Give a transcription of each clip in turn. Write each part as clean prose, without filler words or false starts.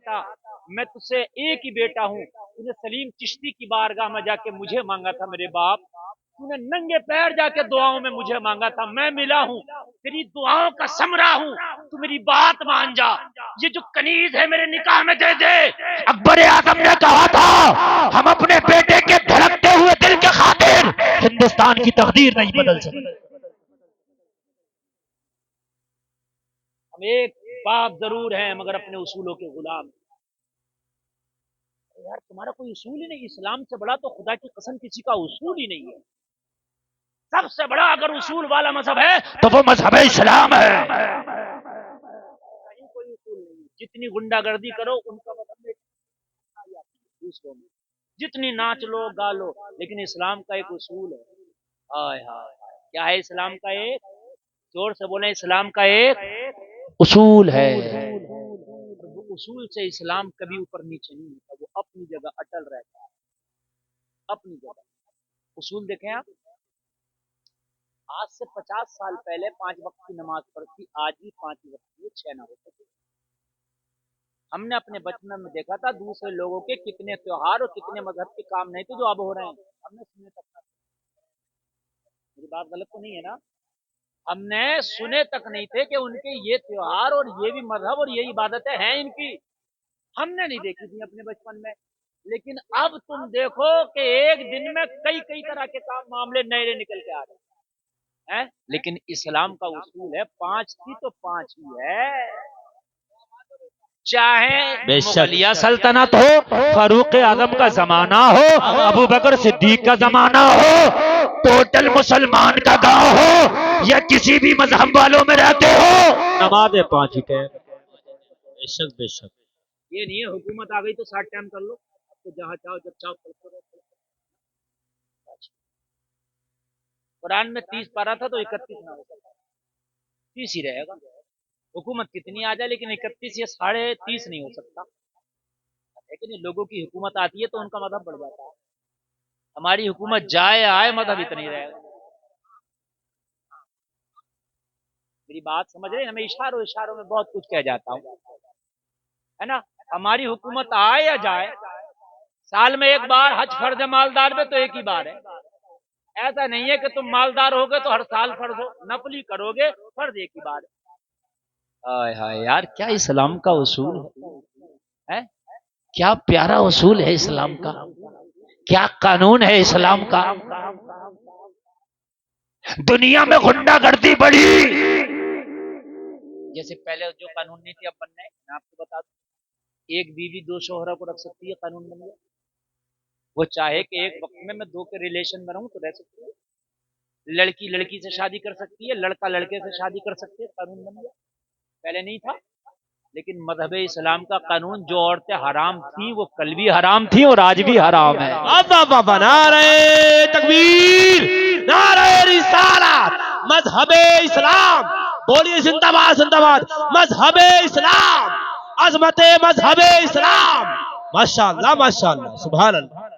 آتا، میں تجھ سے ایک ہی بیٹا ہوں، تو نے سلیم چشتی کی بارگاہ میں جا کے مجھے مانگا تھا میرے باپ، تو نے ننگے پیر جا کے دعاؤں میں مجھے مانگا تھا، میں ملا ہوں، تیری دعاؤں کا ثمرہ ہوں، تو میری بات مان جا، یہ جو کنیز ہے میرے نکاح میں دے دے۔ اکبر اعظم نے کہا تھا ہم اپنے بیٹے کے دھڑکتے ہوئے دل کے خاطر ہندوستان کی تقدیر نہیں بدل سکتے۔ ہم ایک باپ ضرور ہیں مگر اپنے اصولوں کے غلام۔ یار تمہارا کوئی اصول ہی نہیں، اسلام سے بڑا تو خدا کی قسم کسی کا اصول ہی نہیں ہے۔ سب سے بڑا اگر اصول والا مذہب ہے تو وہ مذہب اسلام ہے۔ کہیں کوئی اصول نہیں، جتنی گنڈا گردی کرو ان کا مذہب میں دوسروں میں، جتنی ناچ لو گا لو، لیکن اسلام کا ایک اصول ہے۔ ہائے ہائے ہائے، کیا ہے اسلام کا ایک؟ زور سے بولیں، اسلام کا ایک اصول ہے۔ وہ اصول سے اسلام کبھی اوپر نیچے نہیں ہوتا، وہ اپنی جگہ اٹل رہتا ہے، اپنی جگہ۔ اصول دیکھیں آپ، آج سے 50 سال پہلے 5 وقت کی نماز پڑھتی، آج بھی 5 وقت کی 6 نہ ہو سکتی۔ ہم نے اپنے بچپن میں دیکھا تھا دوسرے لوگوں کے کتنے تیوہار اور کتنے مذہب کے کام نہیں تھے جو اب ہو رہے ہیں، ہم نے سنے تک نہیں۔ میری بات غلط تو نہیں ہے نا؟ ہم نے سنے تک نہیں تھے کہ ان کے یہ تیوہار اور یہ بھی مذہب اور یہ عبادتیں ہیں ان کی، ہم نے نہیں دیکھی تھی اپنے بچپن میں۔ لیکن اب تم دیکھو کہ ایک دن میں کئی کئی طرح کے کام معاملے نئے نکل کے آ رہے ہیں، لیکن اسلام کا اصول ہے 5 تھی تو 5 ہی ہے، چاہے بے شک مغلیہ سلطنت ہو، فاروق اعظم کا زمانہ ہو، ابو بکر صدیق کا زمانہ ہو، ٹوٹل مسلمان کا گاؤں ہو، یا کسی بھی مذہب والوں میں رہتے ہو، نماز 5 ہی کہ بے شک بے شک۔ یہ نہیں ہے حکومت آ گئی تو 60 ٹائم کر لو، تو جہاں چاہو جب چاہو کرتے رہو۔ قرآن میں 30 پارا تھا تو 31 نہ ہو سکتا، 30 ہی رہے گا۔ حکومت کتنی آ جائے لیکن 31 یا 30.5 نہیں ہو سکتا، لیکن لوگوں کی حکومت آتی ہے تو ان کا مذہب بڑھ جاتا ہے۔ ہماری حکومت جائے آئے مذہب اتنا ہی رہے گا۔ میری بات سمجھ رہے ہیں؟ میں اشاروں میں بہت کچھ کہہ جاتا ہوں، ہے نا؟ ہماری حکومت آئے یا جائے، سال میں ایک بار حج فرض ہے مالدار میں تو ایک ہی بار ہے۔ ایسا نہیں ہے کہ تم مالدار ہوگے تو ہر سال فرض ہو، نفلی کرو گے فرض ایک ہی بار ہے۔ ہائے ہائے یار، کیا اسلام کا اصول ہے، کیا پیارا اصول ہے اسلام کا، کیا قانون ہے اسلام کا۔ دنیا میں غنڈہ گردی بڑھی، جیسے پہلے جو قانون نہیں تھی اب بننا ہے، میں آپ کو بتا دوں، ایک بیوی 2 شوہروں کو رکھ سکتی ہے، قانون بن گیا۔ وہ چاہے کہ ایک وقت میں 2 کے ریلیشن میں رہوں تو رہ سکتی ہے، لڑکی لڑکی سے شادی کر سکتی ہے، لڑکا لڑکے سے شادی کر سکتے ہے، قانون بن گیا۔ پہلے نہیں تھا، لیکن مذہب اسلام کا قانون، جو عورتیں حرام تھیں وہ کل بھی حرام تھیں اور آج بھی حرام ہے۔ نعرہ تکبیر، نعرہ رسالت، مذہب اسلام، بولیے زندہ باد زندہ باد، مذہب اسلام، عظمت مذہب اسلام، ماشاءاللہ ماشاءاللہ، سبحان اللہ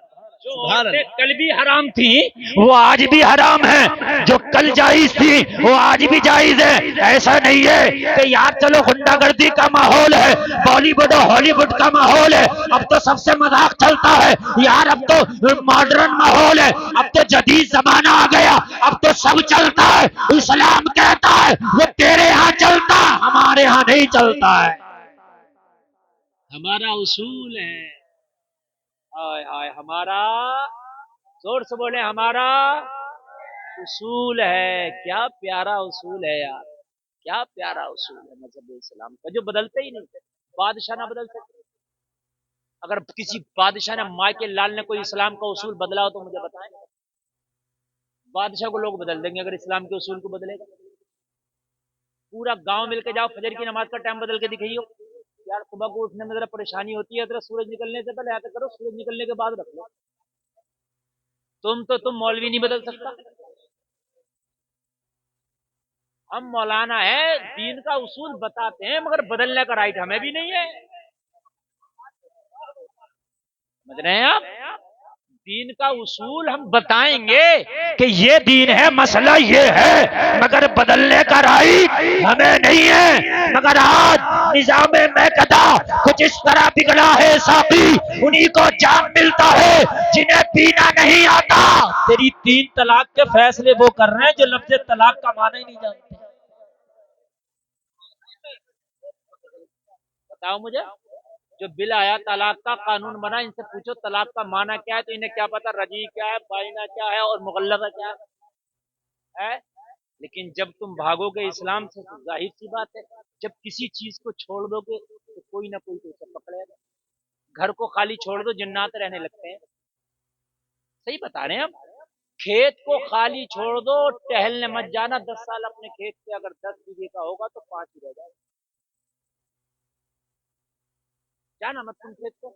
جو سبحان عورتیں اللہ۔ کل بھی حرام تھیں وہ آج بھی حرام ہے، جو کل جائز تھی وہ آج بھی جائز ہے۔ ایسا نہیں ہے کہ یار چلو غنڈہ گردی کا ماحول ہے، بالی ووڈ اور ہالی ووڈ کا ماحول ہے، اب تو سب سے مذاق چلتا ہے یار، اب تو ماڈرن ماحول ہے، اب تو جدید زمانہ آ گیا، اب تو سب چلتا ہے۔ اسلام کہتا ہے وہ تیرے ہاں چلتا، ہمارے ہاں نہیں چلتا ہے۔ ہمارا اصول ہے، ہائے ہائے، ہمارا، زور سے بولے، ہمارا اصول ہے۔ کیا پیارا اصول ہے یار، کیا پیارا اصول ہے مذہب اسلام کا، جو بدلتے ہی نہیں، بادشاہ نہ بدل سکتے۔ اگر کسی بادشاہ نے مائیکل لال نے کوئی اسلام کا اصول بدلا ہو تو مجھے بتائیں، بادشاہ کو لوگ بدل دیں گے اگر اسلام کے اصول کو بدلے گا۔ پورا گاؤں مل کے جاؤ، فجر کی نماز کا ٹائم بدل کے دکھائیو، یار صبح کو اٹھنے میں ذرا پریشانی ہوتی ہے، ذرا سورج نکلنے سے پہلے ایسا کرو، سورج نکلنے کے بعد رکھ لو۔ تم مولوی نہیں بدل سکتا، ہم مولانا ہے، دین کا اصول بتاتے ہیں مگر بدلنے کا رائٹ ہمیں بھی نہیں ہے، سمجھ رہے ہیں آپ؟ دین کا اصول ہم بتائیں گے کہ یہ دین ہے، مسئلہ یہ ہے، مگر بدلنے کا رائی ہمیں نہیں ہے۔ مگر آج نظام میکدہ کچھ اس طرح بگڑا ہے ساقی، انہی کو جام ملتا ہے جنہیں پینا نہیں آتا۔ تیری 3 طلاق کے فیصلے وہ کر رہے ہیں جو لفظ طلاق کا معنی ہی نہیں جانتے۔ بتاؤ مجھے، جو بل آیا طلاق کا قانون بنا، ان سے پوچھو طلاق کا معنی کیا ہے تو انہیں کیا پتا رجیع کیا ہے، بائنہ کیا ہے اور مغلقہ کیا ہے۔ لیکن جب تم بھاگو گے اسلام سے تو ظاہر سی بات ہے، جب کسی چیز کو چھوڑ دو گے تو کوئی نہ کوئی تو اسے پکڑے گا۔ گھر کو خالی چھوڑ دو جنات رہنے لگتے ہیں، صحیح بتا رہے ہیں ہم۔ کھیت کو خالی چھوڑ دو، ٹہلنے مت جانا، 10 سال اپنے کھیت سے اگر 10 بیگھے کا ہوگا تو 5 ہی رہ جائے گا، جانا مت تم کھیت کو،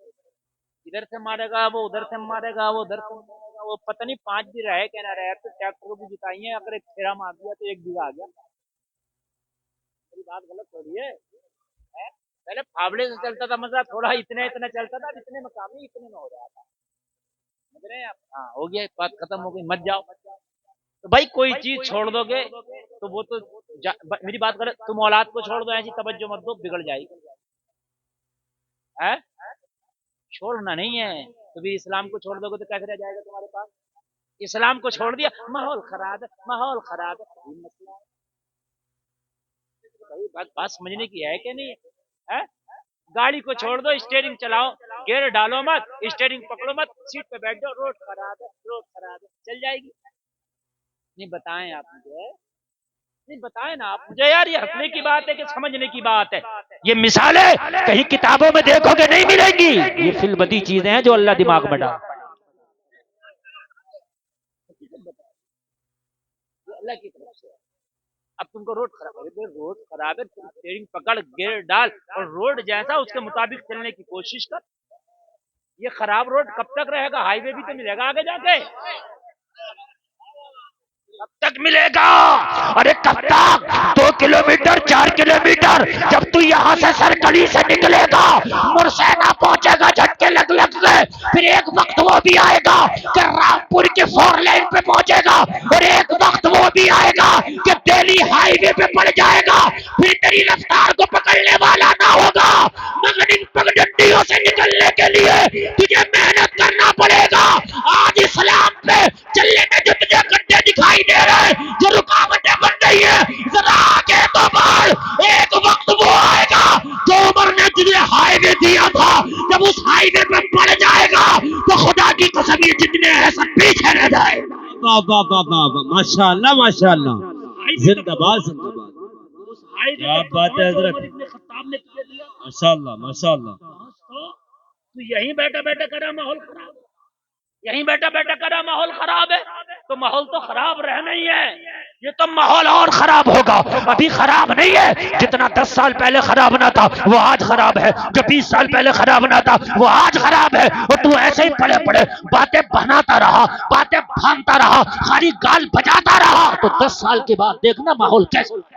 ادھر سے مارے گا وہ، ادھر سے مارے گا وہ، ادھر سے مارے گا وہ، پتہ نہیں 5 بھی رہے کہ نہ رہے۔ تو ٹریکٹروں کی جتائی ہے، اگر ایک پھیرا مار دیا تو 1 بیگھہ آ گیا۔ میری بات غلط ہو رہی ہے؟ پہلے پھاوڑے سے چلتا تھا مسئلہ، تھوڑا اتنا اتنا چلتا تھا، اب اتنے مقام نہیں، اتنے میں ہو رہا تھا، سمجھ رہے ہیں آپ؟ ہاں ہو گیا، بات ختم ہو گئی، مت جاؤ۔ تو بھائی کوئی چیز چھوڑ دو گے تو وہ تو میری بات کرے، تم اولاد کو چھوڑ دو، ایسی توجہ مت دو، بگڑ جائے گی۔ چھوڑنا نہیں ہے تو بھی اسلام کو چھوڑ دو گے تو کیسے رہ جائے گا تمہارے پاس؟ اسلام کو چھوڑ دیا، ماحول خراب ہے، ماحول خراب ہے، یہ مسئلہ ہے۔ بات سمجھنے کی ہے کہ نہیں ہے؟ گاڑی کو چھوڑ دو، اسٹیئرنگ چلاؤ، گیئر ڈالو مت، اسٹیئرنگ پکڑو مت، سیٹ پہ بیٹھ جاؤ، روڈ خراب ہے، روڈ خراب ہے، چل جائے گی؟ نہیں بتائیں آپ مجھے، نہیں بتائیں نا آپ مجھے یار، یہ ہنسنے کی بات ہے کہ سمجھنے کی بات ہے؟ یہ مثالیں کہیں کتابوں میں دیکھو گے نہیں ملیں گی، یہ فی البدی چیزیں ہیں جو اللہ دماغ میں ڈال۔ یہ اللہ کی طرف سے ہے۔ اب تم کو روڈ خراب ہے، روڈ خراب ہے، اسٹیئرنگ پکڑ، گیئر ڈال اور روڈ جیسا اس کے مطابق چلنے کی کوشش کر۔ یہ خراب روڈ کب تک رہے گا؟ ہائی وے بھی تو ملے گا آگے جا کے، کب تک ملے گا؟ ارے کب تک؟ 2 کلومیٹر 4 کلومیٹر، جب تو یہاں سے سرکڑی سے نکلے گا، مرسینہ پہنچے گا جھٹکے لگ لگ کے، پھر ایک وقت وہ بھی آئے گا کہ رامپور کی 4 لائن پہ پہنچے گا، اور ایک وقت وہ بھی آئے گا کہ دہلی ہائی وے پہ پڑ جائے گا، پھر تیری رفتار کو پکڑنے والا نہ ہوگا، مگر ان پگڈنڈیوں سے نکلنے کے لیے تجھے محنت کرنا پڑے گا۔ آج اسلام پہ چلنے میں جو تجھے گڈھے دکھائی دے رہے ہیں، جو رکاوٹیں بن رہی ہیں، ذرا آگے تو بڑھ، ایک وقت وہ آئے گا جو عمر نے تجھے ہائی وے دیا تھا، جب اس ہائی وے پہ پڑ جائے گا تو خدا کی قسم یہ جتنے ہیں سب پیچھے رہ جائے گا۔ واہ واہ واہ واہ واہ، ماشاء اللہ ماشاء اللہ، زندہ باد زندہ باد، اس ہائی وے کیا تک بات ہے پہنچ جو حضرت، عمر ابن خطاب نے تجھے دیا، ماشاء اللہ ماشاء اللہ۔ تو یہیں بیٹھا بیٹھا کرا ماحول خراب ہے، یہیں بیٹھا بیٹھا کرا ماحول خراب ہے، تو ماحول تو خراب رہنا ہی ہے۔ یہ تو ماحول اور خراب ہوگا، ابھی خراب نہیں ہے، جتنا 10 سال پہلے خراب نہ تھا وہ آج خراب ہے، جو 20 سال پہلے خراب نہ تھا وہ آج خراب ہے، اور تو ایسے ہی پڑے پڑے باتیں بناتا رہا، باتیں بھانتا رہا، خالی گال بجاتا رہا، تو 10 سال کے بعد دیکھنا ماحول کیسے۔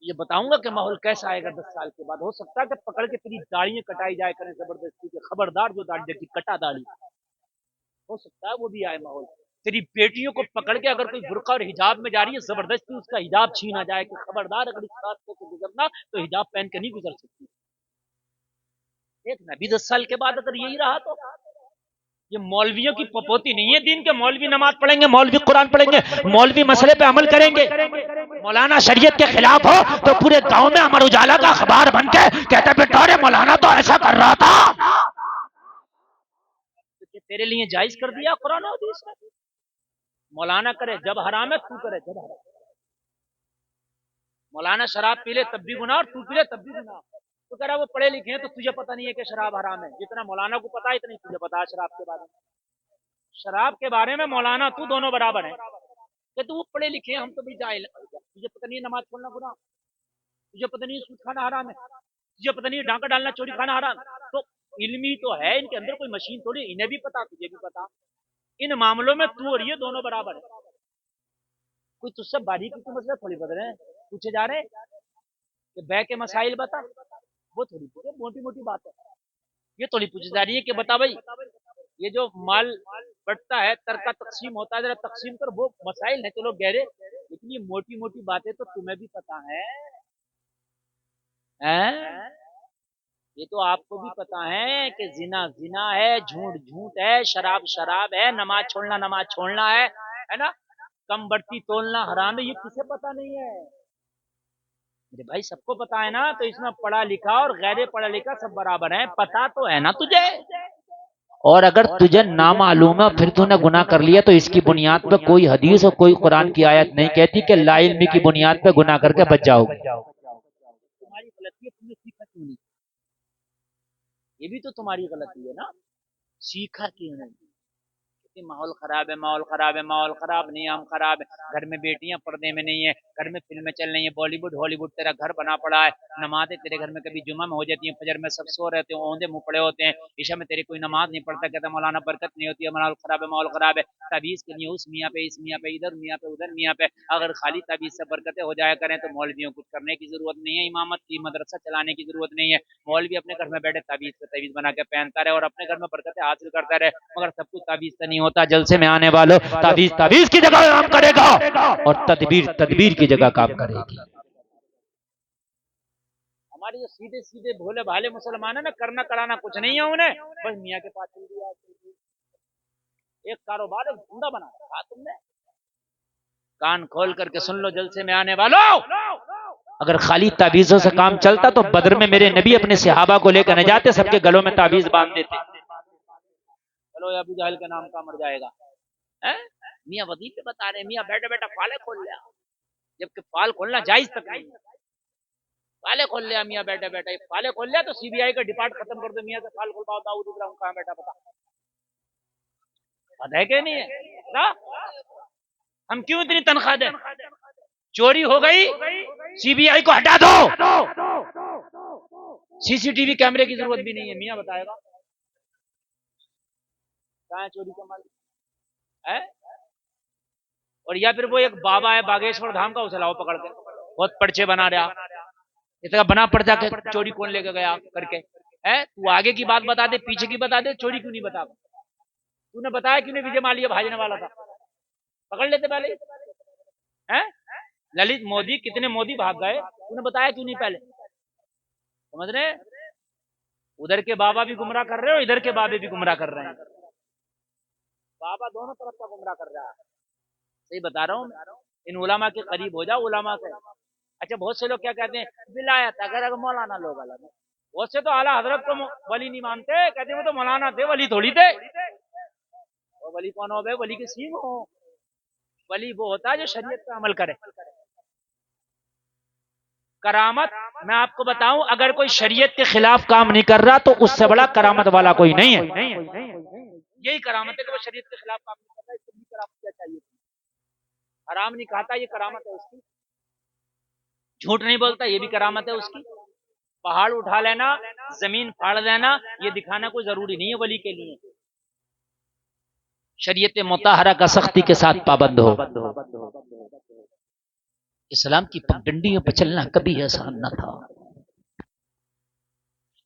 یہ بتاؤں گا کہ ماحول کیسا آئے گا 10 سال کے بعد۔ ہو سکتا ہے کہ پکڑ کے تیری داڑیاں کٹائی جائے کریں زبردستی کے، خبردار جو داڑھی دیکھی کٹا داڑھی، ہو سکتا ہے وہ بھی آئے ماحول۔ تیری بیٹیوں کو پکڑ کے اگر کوئی برقع اور حجاب میں جا رہی ہے، زبردستی اس کا حجاب چھینا جائے کہ خبردار اگر اس راستے سے گزرنا تو حجاب پہن کے نہیں گزر سکتی۔ ایک نبی 10 سال کے بعد اگر یہی رہا تو یہ مولویوں کی پپوتی نہیں ہے دین کے، مولوی نماز پڑھیں گے، مولوی قرآن پڑھیں گے، مولوی مسئلے پہ عمل کریں گے، مولانا شریعت کے خلاف ہو تو پورے گاؤں میں امر اجالا کا اخبار بن کے کہتے بیٹا رے مولانا تو ایسا کر رہا تھا۔ تیرے لیے جائز کر دیا قرآن و حدیث نے؟ مولانا کرے جب حرام ہے، تو کرے جب حرام ہے۔ مولانا شراب پی لے تب بھی گناہ، اور تو پی لے تب بھی گناہ۔ تو کہہ رہا وہ پڑھے لکھے ہیں تو تجھے پتہ نہیں ہے کہ شراب حرام ہے، جتنا مولانا کو پتا ہے اتنا ہی تجھے پتا ہے شراب کے بارے میں۔ شراب کے بارے میں مولانا تو دونوں برابر ہیں کہ تو وہ پڑھے لکھے ہیں، ہم تو بھی جاہل ہیں، تجھے پتہ نہیں ہے نماز پڑھنا گناہ، تجھے پتہ نہیں ہے سود کھانا حرام ہے، تجھے پتہ نہیں ہے ڈانکا ڈالنا چوری کھانا حرام ہے۔ تو علمی تو ہے ان کے اندر، کوئی مشین تھوڑی، انہیں بھی پتا تجھے بھی پتا، ان معاملوں میں تو اور یہ دونوں برابر ہیں۔ کوئی تجھ سے باریکی کے مسئلہ تھوڑی بدل رہے ہیں، پوچھے جا رہے ہیں کہ بے کے مسائل بتا، وہ تھوڑی پوچھے، موٹی موٹی بات ہے، یہ تھوڑی پوچھی جا رہی ہے کہ بتا بھائی یہ جو مال بٹتا ہے، ترکہ تقسیم ہوتا ہے، ذرا تقسیم کر، وہ مسائل ہیں چلو گہرے، لیکن یہ موٹی موٹی باتیں تو تمہیں بھی پتا ہے، یہ تو آپ کو بھی پتا ہے کہ زنا زنا ہے، جھوٹ جھوٹ ہے، شراب شراب ہے، نماز چھوڑنا ہے نا، کم بڑتی تولنا حرام ہے، یہ کسے پتا نہیں ہے؟ میرے بھائی سب کو پتا ہے نا، تو اس میں پڑھا لکھا اور غیر پڑھا لکھا سب برابر ہیں، پتا تو ہے نا تجھے؟ اور اگر تجھے نامعلوم ہے پھر تو نے گناہ کر لیا، تو اس کی بنیاد پہ کوئی حدیث اور کوئی قرآن کی آیت نہیں کہتی کہ لا علمی کی بنیاد پہ گناہ کر کے بچ جاؤ گے۔ تمہاری غلطی ہے، تم نے سیکھا کیوں نہیں؟ یہ بھی تو تمہاری غلطی ہے نا، سیکھا کیوں نہیں؟ ماحول خراب ہے، ماحول خراب ہے، ماحول خراب نہیں، ہم خراب ہے، گھر میں بیٹیاں پردے میں نہیں ہیں، گھر میں فلمیں چل رہی ہیں، بالی ووڈ ہالی ووڈ تیرا گھر بنا پڑا ہے، نمازیں تیرے گھر میں کبھی جمعہ میں ہو جاتی ہیں، فجر میں سب سو رہتے ہیں، اوندے منہ پڑے ہوتے ہیں، عشاء میں تیری کوئی نماز نہیں پڑھتا، کہتا مولانا برکت نہیں ہوتی ہے، ماحول خراب ہے، ماحول خراب ہے، تعویذ کے لیے اس میاں پہ اس میاں پہ ادھر میاں پہ ادھر میاں پہ، اگر خالی تعویذ سے برکتیں ہو جایا کریں تو مولویوں کچھ کرنے کی ضرورت نہیں ہے، امامت کی مدرسہ چلانے کی ضرورت نہیں ہے، مولوی اپنے گھر میں بیٹھے تعویذ پہ تعویذ بنا کے پہنتا رہے اور اپنے گھر میں برکتیں حاصل کرتا رہے، مگر سب کچھ تعویذ سے نہیں ہوتا۔ جلسے میں آنے والوں، تعویذ تعویذ کی جگہ کام کرے گا اور تدبیر تدبیر کی جگہ کام کرے گی۔ ہمارے جو سیدھے سیدھے بھولے بھالے مسلمان ہیں نا، کرنا کرانا کچھ نہیں ہے انہیں، بس میاں کے پاس چل دیا، ایک کاروبار ایک دھندا بنا رکھا تم نے۔ کان کھول کر کے سن لو جلسے میں آنے والوں، اگر خالی تعویذوں سے کام چلتا تو بدر میں میرے نبی اپنے صحابہ کو لے کر نہ جاتے، سب کے گلوں میں تعویذ باندھ دیتے۔ چلو ابو جہل کے نام کا مر جائے گا، میاں وظیفے بتا رہے، میاں بیٹھے بیٹھا فالے کھول لیا، جبکہ فال کھولنا جائز تک نہیں، فالے کھول لیا میاں بیٹھے بیٹھے، فالے کھول لیا تو سی بی آئی کا ڈپارٹ ختم کر دو، میاں سے فال کھلواؤ، داؤد ابراہیم کہاں بیٹھا پتا ہے کہ نہیں ہے؟ ہم کیوں اتنی تنخواہ دیں؟ چوری ہو گئی سی بی آئی کو ہٹا دو، سی سی ٹی وی کیمرے کی ضرورت بھی نہیں ہے، میاں بتائے گا کہاں ہے چوری کا مال ہے؟ اور یا پھر وہ ایک بابا ہے باگیشور دھام کا، اسے لاؤ پکڑ کے، بہت پرچے بنا رہا، اس کا بنا پڑتا کہ چوری کون لے کے گیا کر کے، تو آگے کی بات بتا دے، پیچھے کی بتا دے، چوری کیوں نہیں بتا؟ تو نے بتایا کیوں نہیں وجے مالیہ بھاجنے والا تھا؟ پکڑ لیتے پہلے، للت مودی، کتنے مودی بھاگ گئے، تو نے بتایا کیوں نہیں پہلے؟ سمجھ رہے؟ ادھر کے بابا بھی گمراہ کر رہے ہو، ادھر کے بابے بھی گمراہ کر رہے ہیں، بابا دونوں طرف کا گمراہ کر رہا ہے، صحیح بتا رہا ہوں، ان علماء کے قریب ہو جاؤ، علماء سے۔ اچھا بہت سے لوگ کیا کہتے ہیں ولایت اگر مولانا لوگ الگ ہیں، بہت سے تو اعلیٰ حضرت کو ولی نہیں مانتے، کہتے ہیں وہ تو مولانا تھے، ولی تھوڑی تھے، اور ولی کون ہو گئے؟ ولی کے سیم ہو، ولی وہ ہوتا ہے جو شریعت پہ عمل کرے۔ کرامت میں آپ کو بتاؤں، اگر کوئی شریعت کے خلاف کام نہیں کر رہا تو اس سے بڑا کرامت والا کوئی نہیں ہے، یہی کرامت ہے کہ وہ شریعت کے خلاف کام نہیں کر رہا، اس سے بڑی کرامت کیا چاہیے؟ حرام نہیں کھاتا، یہ کرامت ہے اس کی، جھوٹ نہیں بولتا، یہ بھی کرامت ہے اس کی، پہاڑ اٹھا لینا، زمین پھاڑ لینا، یہ دکھانا کوئی ضروری نہیں ہے ولی کے لیے، شریعت مطہرہ کا سختی کے ساتھ پابند ہو۔ اسلام کی پگڈنڈیوں پہ چلنا کبھی آسان نہ تھا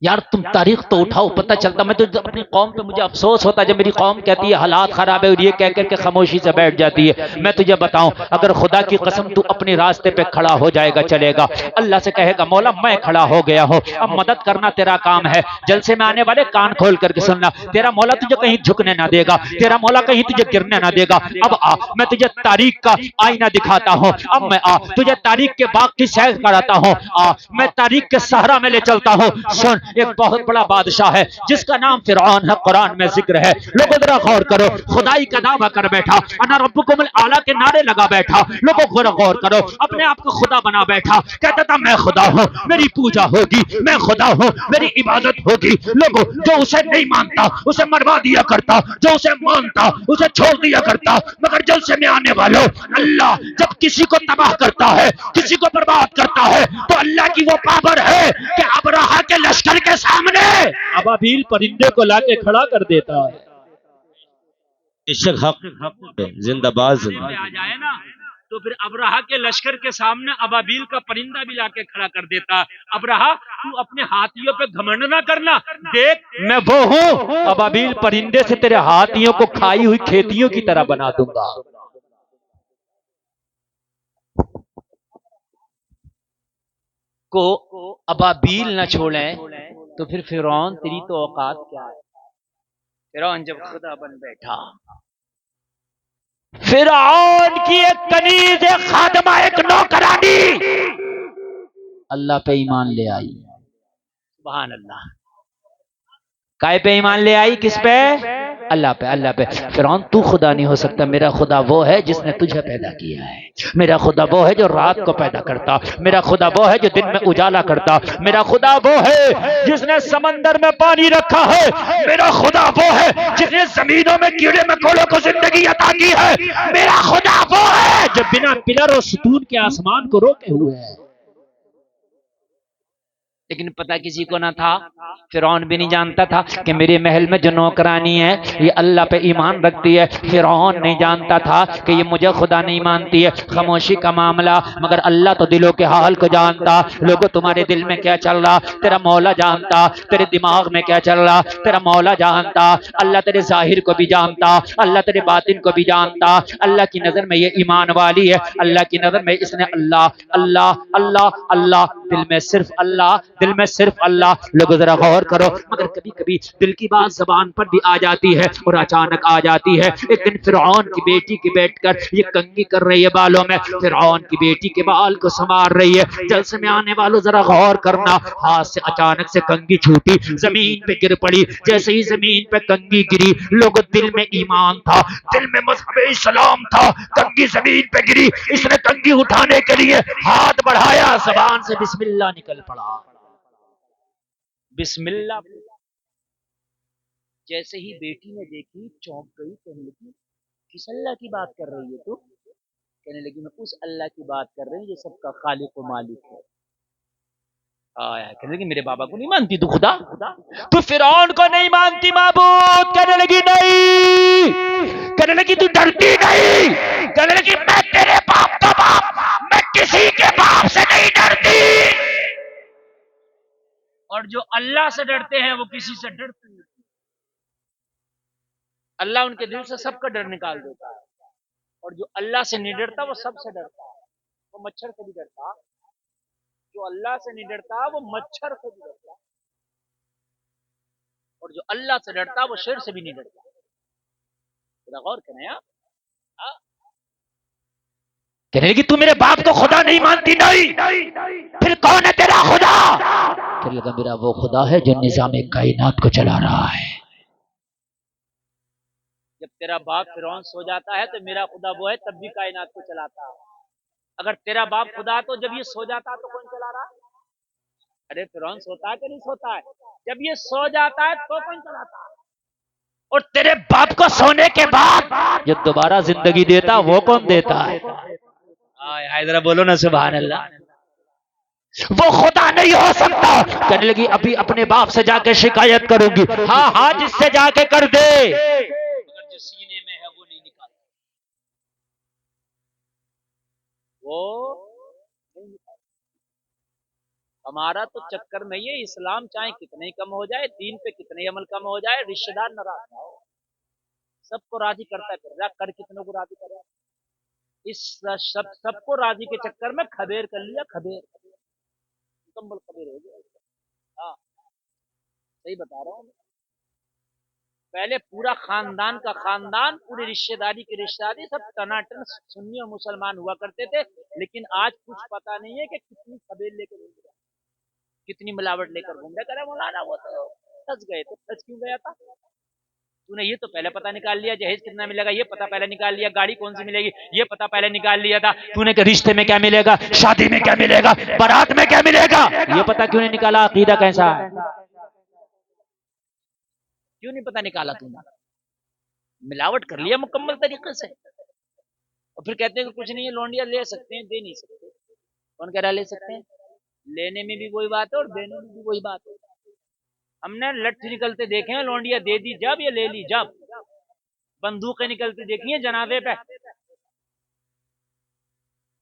یار، تم تاریخ تو اٹھاؤ، پتہ چلتا، میں تو اپنی قوم پہ مجھے افسوس ہوتا جب میری قوم کہتی ہے حالات خراب ہے اور یہ کہہ کر کے خاموشی سے بیٹھ جاتی ہے۔ میں تجھے بتاؤں، اگر خدا کی قسم تو اپنے راستے پہ کھڑا ہو جائے گا چلے گا، اللہ سے کہے گا مولا میں کھڑا ہو گیا ہوں، اب مدد کرنا تیرا کام ہے۔ جلسے میں آنے والے کان کھول کر کے سننا، تیرا مولا تجھے کہیں جھکنے نہ دے گا، تیرا مولا کہیں تجھے گرنے نہ دے گا۔ اب آ، میں تجھے تاریخ کا آئینہ دکھاتا ہوں، اب میں آ تجھے تاریخ کے باغ کی سیر کراتا ہوں، آ میں تاریخ کے صحرا میں لے چلتا ہوں۔ سن، ایک بہت بڑا بادشاہ ہے جس کا نام فرعون ہے، قرآن میں ذکر ہے، لوگوں ذرا غور کرو، خدائی کا دعویٰ کر بیٹھا، انا ربکم الاعلیٰ کے نعرے لگا بیٹھا، لوگوں ذرا غور کرو، اپنے آپ کو خدا بنا بیٹھا، کہتا تھا میں خدا ہوں، میری پوجا ہوگی، میں خدا ہوں، میری عبادت ہوگی۔ لوگوں جو اسے نہیں مانتا اسے مروا دیا کرتا، جو اسے مانتا اسے چھوڑ دیا کرتا، مگر جلسے میں آنے والوں، اللہ جب کسی کو تباہ کرتا ہے، کسی کو برباد کرتا ہے، تو اللہ کی وہ پاور ہے کہ ابرہہ کے لشکر کے سامنے ابابیل پرندے کو لا کے کھڑا کر دیتا ہے۔ عشق حق زندہ باد زندہ آ جائے نا تو پھر ابرہا کے لشکر کے سامنے ابابیل کا پرندہ بھی لا کے کھڑا کر دیتا. ابرہا تو اپنے ہاتھیوں پہ گھمنڈ نہ کرنا، دیکھ میں وہ ہوں ابابیل پرندے سے تیرے ہاتھیوں کو کھائی ہوئی کھیتیوں کی طرح بنا دوں گا. کو ابابیل نہ چھوڑیں تو پھر فرعون تیری تو اوقات کیا ہے؟ فرعون جب خدا بن بیٹھا، فرعون کی ایک کنیز، ایک خادمہ، ایک نوکرانی اللہ پہ ایمان لے آئی. سبحان اللہ. کائے پہ ایمان لے آئی؟ کس پہ؟ اللہ پہ. اللہ پہ. فرعون تو خدا نہیں ہو سکتا، میرا خدا وہ ہے جس نے تجھے پیدا کیا ہے. میرا خدا وہ ہے جو رات کو پیدا کرتا، میرا خدا وہ ہے جو دن میں اجالا کرتا، میرا خدا وہ ہے جس نے سمندر میں پانی رکھا ہے، میرا خدا وہ ہے جس نے زمینوں میں کیڑے مکوڑوں کو زندگی عطا کی ہے، میرا خدا وہ ہے جو بنا پلر اور ستون کے آسمان کو روکے ہوئے ہے. لیکن پتہ کسی کو نہ تھا، فرعون بھی نہیں جانتا تھا کہ میرے محل میں جو نوکرانی ہے یہ اللہ پہ ایمان رکھتی ہے. فرعون نہیں جانتا تھا کہ یہ مجھے خدا نہیں مانتی ہے. خاموشی کا معاملہ، مگر اللہ تو دلوں کے حال کو جانتا. لوگوں تمہارے دل میں کیا چل رہا تیرا مولا جانتا، تیرے دماغ میں کیا چل رہا تیرا مولا جانتا. اللہ تیرے ظاہر کو بھی جانتا، اللہ تیرے باطن کو بھی جانتا. اللہ کی نظر میں یہ ایمان والی ہے، اللہ کی نظر میں اس نے اللہ اللہ اللہ اللہ، دل میں صرف اللہ، دل میں صرف اللہ. لوگوں ذرا غور کرو، مگر کبھی کبھی دل کی بات زبان پر بھی آ جاتی ہے اور اچانک آ جاتی ہے. ایک دن فرعون کی بیٹی کی بیٹھ کر یہ کنگھی کر رہی ہے بالوں میں، فرعون کی بیٹی کے بال کو سنوار رہی ہے. جلسے میں آنے والوں ذرا غور کرنا، ہاتھ سے اچانک سے کنگھی چھوٹی زمین پہ گر پڑی. جیسے ہی زمین پہ کنگھی گری، لوگوں دل میں ایمان تھا، دل میں مذہب اسلام تھا. کنگھی زمین پہ گری، اس نے کنگھی اٹھانے کے لیے ہاتھ بڑھایا، زبان سے بسم اللہ نکل پڑا. بسم اللہ. جیسے ہی بیٹی نے دیکھی چونک گئی، کہنے لگی کس اللہ کی بات کر رہی ہے تو؟ کہنے لگی میں اس اللہ کی بات کر رہی ہوں جو سب کا خالق و مالک ہے. کہنے لگی میرے بابا کو نہیں مانتی تو خدا؟ تو فرعون کو نہیں مانتی معبود؟ کہنے لگی نہیں. کہنے لگی تو ڈرتی نہیں؟ کہنے لگی میں تیرے باپ کا باپ، میں کسی کے باپ سے نہیں ڈرتی. اور جو اللہ سے ڈرتے ہیں وہ کسی سے ڈرتے نہیں. اللہ ان کے دل سے سب کا ڈر نکال دیتا ہے. اور جو اللہ سے نہیں ڈرتا وہ سب سے ڈرتا ہے. وہ مچھر سے بھی ڈرتا، جو اللہ سے نہیں ڈرتا وہ مچھر سے بھی ڈرتا، اور جو اللہ سے ڈرتا وہ شیر سے بھی نہیں ڈرتا. ذرا غور کریں آپ. کہنے لگی تو میرے باپ کو خدا نہیں مانتی؟ نہیں. پھر کون ہے تیرا خدا؟ کہنے لگا میرا وہ خدا ہے جو نظام کائنات کو چلا رہا ہے. جب تیرا باپ فرعون سو جاتا ہے تو میرا خدا وہ ہے تب بھی کائنات کو چلاتا ہے. اگر تیرا باپ خدا تو جب یہ سو جاتا تو کون چلا رہا؟ ارے فرعون سوتا ہے کہ نہیں سوتا ہے؟ جب یہ سو جاتا ہے تو کون چلاتا ہے؟ اور تیرے باپ کو سونے کے بعد جو دوبارہ زندگی دیتا وہ کون دیتا ہے؟ ذرا بولو نا سبحان اللہ. وہ خدا نہیں ہو سکتا. کہنے لگی ابھی اپنے باپ سے جا کے شکایت کروں گی. ہاں ہاں جس سے جا کے کر دے، مگر جو سینے میں ہے وہ نہیں نکالتا، وہ نہیں نکالتا. ہمارا تو چکر میں یہ اسلام چاہے کتنے ہی کم ہو جائے، دین پہ کتنے ہی عمل کم ہو جائے، رشتہ دار ناراض نہ ہو، سب کو راضی کرتا ہے. پھر کر کتنوں کو راضی کرے؟ اس سب کو راضی کے چکر میں خبیر کر لیا، خبیر مکمل خبیر ہو گیا. ہاں صحیح بتا رہا ہوں. پہلے پورا خاندان کا خاندان، پوری رشتہ داری کی رشتہ داری سب ٹناٹن سنی اور مسلمان ہوا کرتے تھے. لیکن آج کچھ پتا نہیں ہے کہ کتنی خبیر لے کر گھوم رہا، کتنی ملاوٹ لے کر گھوم رہا. کرے مولانا وہ تو پھنس گئے تھے. پھنس کیوں گیا تھا؟ تو نے یہ تو پہلے پتہ نکال لیا جہیز کتنا ملے گا، یہ پتہ پہلے نکال لیا گاڑی کون سی ملے گی، یہ پتہ پہلے نکال لیا تھا. تو نے کہ رشتے میں کیا ملے گا، شادی میں کیا ملے گا، بارات میں کیا ملے گا، یہ پتا کیوں نہیں نکالا عقیدہ کیسا ہے؟ کیوں نہیں پتہ نکالا؟ تم نے ملاوٹ کر لیا مکمل طریقے سے. اور پھر کہتے ہیں کہ کچھ نہیں ہے، لونڈیاں لے سکتے ہیں، دے نہیں سکتے. کون کہہ رہا لے سکتے ہیں؟ لینے میں بھی وہی بات ہے اور دینے میں بھی وہی بات ہے. ہم نے لٹھ نکلتے دیکھے ہیں، لونڈیاں دے دی جب، یہ لے لی جب. بندوقیں نکلتی دیکھی ہیں جنازے پہ.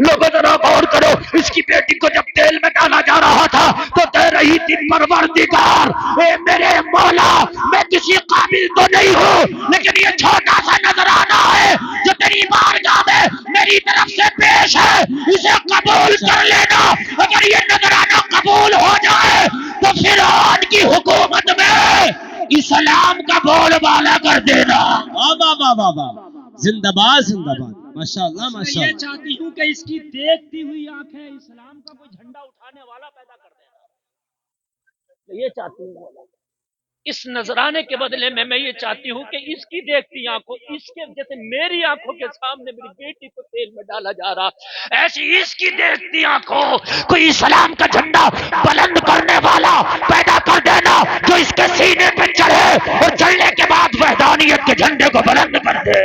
لوگوں ذرا غور کرو, اس کی بیٹی کو جب تیل میں ڈالا جا رہا تھا تو کہہ رہی تھی پروردگار اے میرے مولا, میں کسی قابل تو نہیں ہوں لیکن یہ چھوٹا سا نذرانہ ہے جو تیری بارگاہ میں میری طرف سے پیش ہے, اسے قبول کر لینا. اگر یہ نذرانہ قبول ہو جائے تو فرعون کی حکومت میں اسلام کا بول بالا کر دینا. واہ واہ واہ واہ واہ, زندہ باد زندہ باد, ماشاء اللہ میں ماشاء یہ اللہ. چاہتی ہوں کہ اس کی دیکھتی ہوئی آنکھیں اسلام کا کوئی جھنڈا اٹھانے والا پیدا کر دینا. یہ چاہتی ہوں اس نذرانے کے بدلے میں یہ چاہتی ہوں کہ اس کی دیکھتی آنکھوں, اس کے جیسے میری آنکھوں کے سامنے میری بیٹی کو تیل میں ڈالا جا رہا, ایسی اس کی دیکھتی آنکھوں کوئی اسلام کا جھنڈا بلند کرنے والا پیدا کر دینا جو اس کے سینے پہ چڑھے اور چڑھنے کے بعد وحدانیت کے جھنڈے کو بلند کر دے.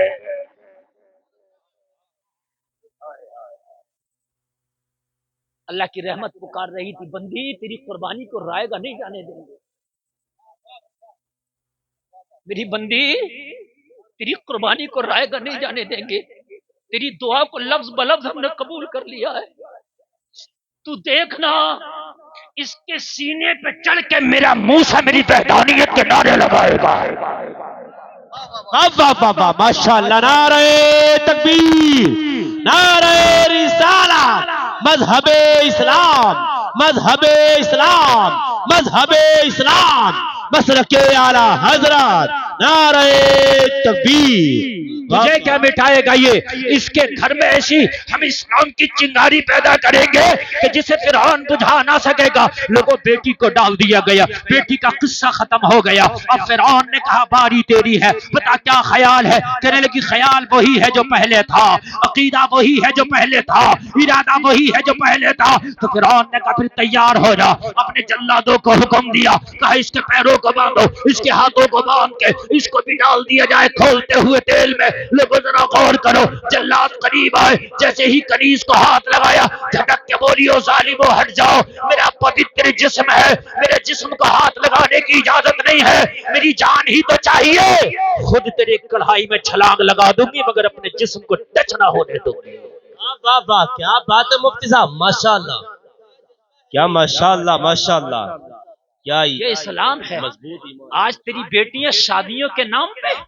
اللہ کی رحمت پکار رہی تھی, بندی تیری قربانی کو رائے گا نہیں جانے دیں گے. میری بندی تیری قربانی کو رائے گا نہیں جانے دیں گے. تیری دعا کو لفظ بلفظ ہم نے قبول کر لیا ہے. تو دیکھنا اس کے سینے پہ چڑھ کے میرا منہ سے میری وحدانیت کے نعرے لگائے گا. واہ واہ واہ واہ, ماشاء اللہ. نعرہ تکبیر, نعرہ رسالت, مذہب اسلام, مذہب اسلام, مذہب اسلام, مسلک اعلی حضرت, نعرہ تکبیر. مجھے کیا مٹائے گا یہ, اس کے گھر میں ایسی ہم اسلام کی چنگاری پیدا کریں گے کہ جسے فرعون بجھا نہ سکے گا. لوگوں بیٹی کو ڈال دیا گیا, بیٹی کا قصہ ختم ہو گیا. اب فرعون نے کہا باری تیری ہے, بتا کیا خیال ہے. کہنے لگی خیال وہی ہے جو پہلے تھا, عقیدہ وہی ہے جو پہلے تھا, ارادہ وہی ہے جو پہلے تھا. تو فرعون نے کہا پھر تیار ہو جا. اپنے جلادوں کو حکم دیا, کہا اس کے پیروں کو باندھو, اس کے ہاتھوں کو باندھ کے اس کو بھی ڈال دیا جائے کھولتے ہوئے تیل میں. لوگوں ذرا غور کرو, جلاد قریب آئے, جیسے ہی کنیز کو ہاتھ لگایا جھٹک کے بولی او ظالمو ہٹ جاؤ, میرا پوتر جسم ہے, میرے جسم کو ہاتھ لگانے کی اجازت نہیں ہے, میری جان ہی تو چاہیے. خود تیرے کڑھائی میں چھلانگ لگا دوں گی مگر اپنے جسم کو ٹچ نہ ہونے دوں گی. واہ واہ واہ, کیا بات ہے مفتی صاحب, ماشاء اللہ, کیا ماشاء اللہ ماشاء اللہ, کیا یہ اسلام ہے. آج تیری بیٹیاں شادیوں کے نام پہ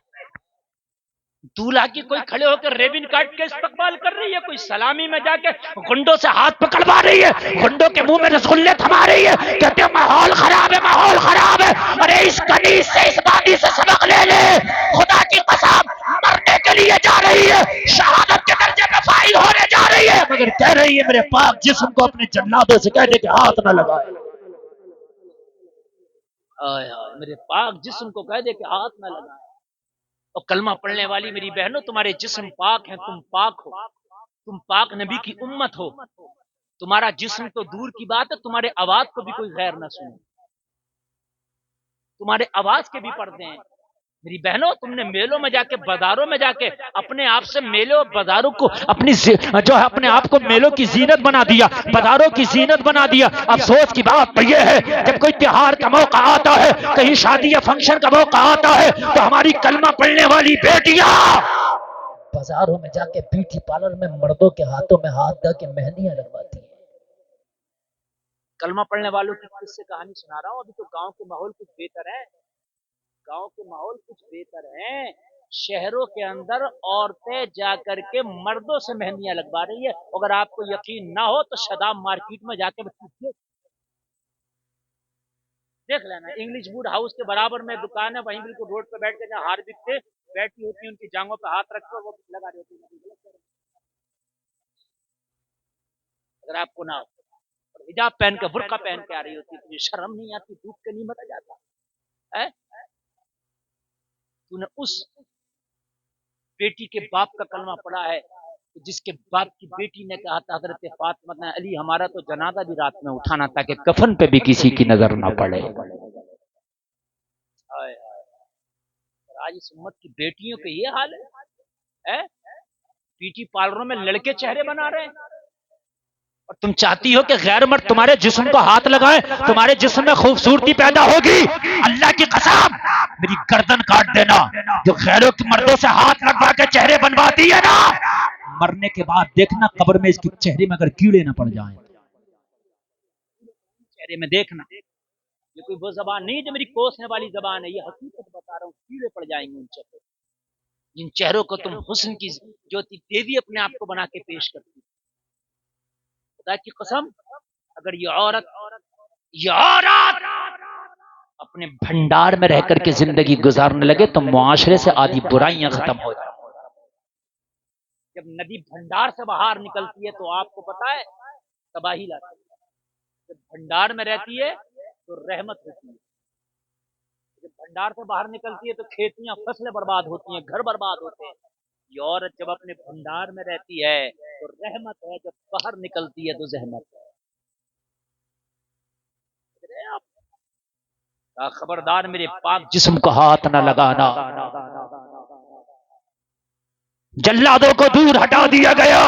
دولہا کی کوئی کھڑے ہو کر ریبن کاٹ کے استقبال کر رہی ہے, کوئی سلامی میں جا کے گنڈوں سے ہاتھ پکڑوا رہی ہے, گنڈوں کے منہ میں رسگلے تھما رہی ہے, کہتے ہیں ماحول خراب ہے, ماحول خراب ہے. ارے اس کنیز سے, اس بادی سے سبق لے لے, خدا کی قسم مرنے کے لیے جا رہی ہے, شہادت کے درجے میں فائل ہونے جا رہی ہے, مگر کہہ رہی ہے میرے پاک جسم کو اپنے جلادوں سے کہہ دے کہ ہاتھ نہ لگائے. میرے پاک جسم کو کہہ دے کہ ہاتھ نہ لگائے. اور کلمہ پڑھنے والی میری بہنوں, تمہارے جسم پاک ہیں, تم پاک ہو, تم پاک نبی کی امت ہو. تمہارا جسم تو دور کی بات ہے, تمہارے آواز کو بھی کوئی غیر نہ سنے, تمہارے آواز کے بھی پردے ہیں. میری بہنوں, تم نے میلوں میں جا کے, بازاروں میں جا کے اپنے آپ سے میلوں اور بازاروں کو اپنی جو ہے اپنے آپ کو میلوں کی زینت بنا دیا, بازاروں کی زینت بنا دیا. افسوس کی بات تو یہ ہے جب کوئی تہوار کا موقع آتا ہے, کہیں شادی یا فنکشن کا موقع آتا ہے, تو ہماری کلمہ پڑھنے والی بیٹیاں بازاروں میں جا کے بیوٹی پارلر میں مردوں کے ہاتھوں میں ہاتھ دے کے مہندیاں لگواتی ہیں. کلمہ پڑھنے والوں کی کس سے کہانی سنا رہا ہوں. ابھی تو گاؤں کے ماحول کچھ بہتر ہے, گاؤں کے ماحول کچھ بہتر ہیں. شہروں کے اندر عورتیں جا کر کے مردوں سے مہندیاں لگوا رہی ہے. اگر آپ کو یقین نہ ہو تو شدام مارکیٹ میں جا کے دیکھ لینا, انگلش ووڈ ہاؤس کے برابر میں دکان ہے, وہیں بالکل روڈ پہ بیٹھ کے جہاں ہار بکتے بیٹھی ہوتی ہیں, ان کی جانگوں پہ ہاتھ رکھ کر وہ لگا رہی ہوتی ہے. اگر آپ کو نہ ہو, حجاب پہن کے, برقع پہن کے آ رہی ہوتی ہے, تجھے شرم نہیں آتی, دودھ کے نہیں متا جاتا. تو نے اس بیٹی کے باپ کا کلمہ پڑھا ہے جس کے باپ کی بیٹی نے کہا تھا حضرت فاطمہ علی ہمارا تو جنازہ بھی رات میں اٹھانا تاکہ کفن پہ بھی کسی کی نظر نہ پڑے. آج اس امت کی بیٹیوں کے یہ حال ہے, بیوٹی پارلروں میں لڑکے چہرے بنا رہے ہیں, اور تم چاہتی ہو کہ غیر مرد تمہارے جسم کو ہاتھ لگائے, تمہارے جسم میں خوبصورتی پیدا ہوگی. اللہ کی قسم میری گردن کاٹ دینا جو غیروں کے مردوں سے ہاتھ لگوا کے چہرے بنواتی ہے نا, مرنے کے بعد دیکھنا قبر میں اس کے چہرے میں اگر کیڑے نہ پڑ جائیں، چہرے میں دیکھنا، یہ کوئی وہ زبان نہیں جو میری کوسنے والی زبان ہے، یہ حقیقت بتا رہا ہوں، کیڑے پڑ جائیں گے ان چہروں، جن چہروں کو تم حسن کی جوتی دیوی اپنے آپ کو بنا کے پیش کرتی، خدا کی قسم اگر یہ عورت اپنے بھنڈار میں رہ کر کے زندگی گزارنے لگے تو معاشرے سے آدھی برائیاں ختم ہو جائیں۔ جب ندی بھنڈار سے باہر نکلتی ہے تو آپ کو پتا ہے تباہی لاتی ہے، جب بھنڈار میں رہتی ہے تو رحمت ہوتی ہے، جب بھنڈار سے باہر نکلتی ہے تو کھیتیاں فصلیں برباد ہوتی ہیں، گھر برباد ہوتے ہیں۔ یہ عورت جب اپنے بھنڈار میں رہتی ہے تو رحمت ہے، جب باہر نکلتی ہے تو زحمت ہے۔ خبردار میرے پاک جسم کو ہاتھ نہ لگانا، جلادوں کو دور ہٹا دیا گیا،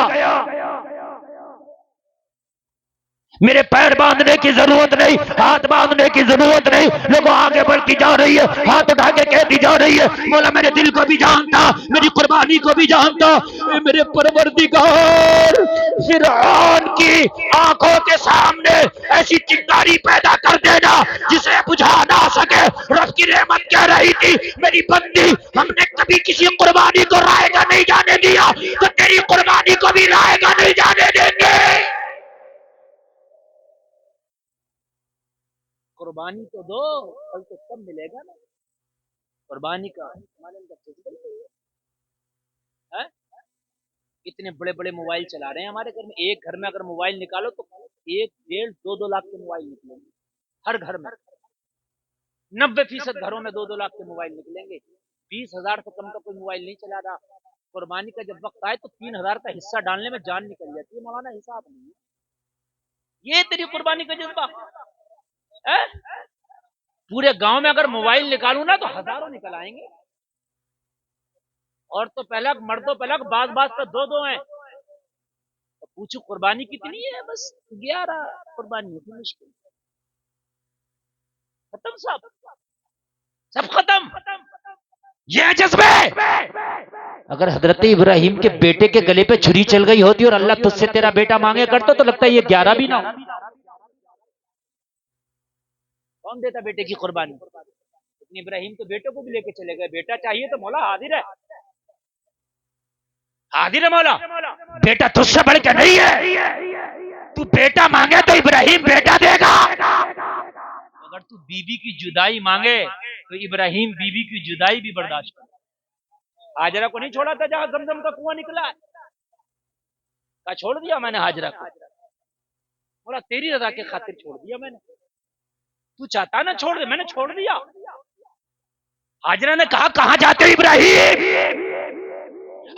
میرے پیر باندھنے کی ضرورت نہیں، ہاتھ باندھنے کی ضرورت نہیں، لوگوں آگے بڑھتی جا رہی ہے، ہاتھ اٹھا کے کہتی جا رہی ہے مولا میرے دل کو بھی جانتا، میری قربانی کو بھی جانتا، اے میرے پروردگار فرعون کی آنکھوں کے سامنے ایسی چنگاری پیدا کر دینا جسے بجھا نہ سکے۔ رب کی رحمت کہہ رہی تھی میری بندی ہم نے کبھی کسی قربانی کو رائے گا نہیں جانے دیا تو تیری قربانی کو بھی رائے گا نہیں جانے دیں گے۔ قربانی تو دو، پھل تو سب ملے گا نا، قربانی کا اتنے بڑے بڑے موبائل چلا رہے ہیں ہمارے گھر میں، ایک گھر میں اگر موبائل نکالو تو 1.5-2 لاکھ کے موبائل نکلیں گے ہر گھر میں، 90% گھروں میں 2 لاکھ کے موبائل نکلیں گے، 20,000 سے کم کا کوئی موبائل نہیں چلا رہا۔ قربانی کا جب وقت آئے تو 3,000 کا حصہ ڈالنے میں جان نکل جاتی ہے، مولانا حساب نہیں ہے، یہ تیری قربانی کا جذبہ پورے گاؤں میں اگر موبائل نکالوں نا تو ہزاروں نکل آئیں گے، اور تو پہلک مردوں پہلک بعض پہ 2 ہیں، پوچھو قربانی کتنی ہے؟ بس 11 قربانی ہوتی مشکل، ختم سب ختم۔ یہ جذبے اگر حضرت ابراہیم کے بیٹے کے گلے پہ چھری چل گئی ہوتی اور اللہ تجھ سے تیرا بیٹا مانگے کرتا تو لگتا ہے یہ 11 بھی نہ ہو۔ کون دیتا بیٹے کی قربانی؟ ابن ابراہیم تو بیٹوں کو بھی لے کے چلے گئے، بیٹا چاہیے تو مولا حاضر ہے، حاضر ہے مولا، بیٹا تجھ سے بڑھ کے نہیں ہے، تو بیٹا مانگے تو ابراہیم بیٹا دے گا۔ اگر تو بیوی کی جدائی مانگے تو ابراہیم بیوی کی جدائی بھی برداشت کرے۔ ہاجرہ کو نہیں چھوڑا تھا جہاں زمزم کا کنواں نکلا ہے، کہا چھوڑ دیا میں نے ہاجرہ کو، بولا تیری رضا کے خاطر چھوڑ دیا میں نے، تو چاہتا نا چھوڑ دے، میں نے چھوڑ دیا۔ ہاجرہ نے کہا کہاں جاتے ہو ابراہیم؟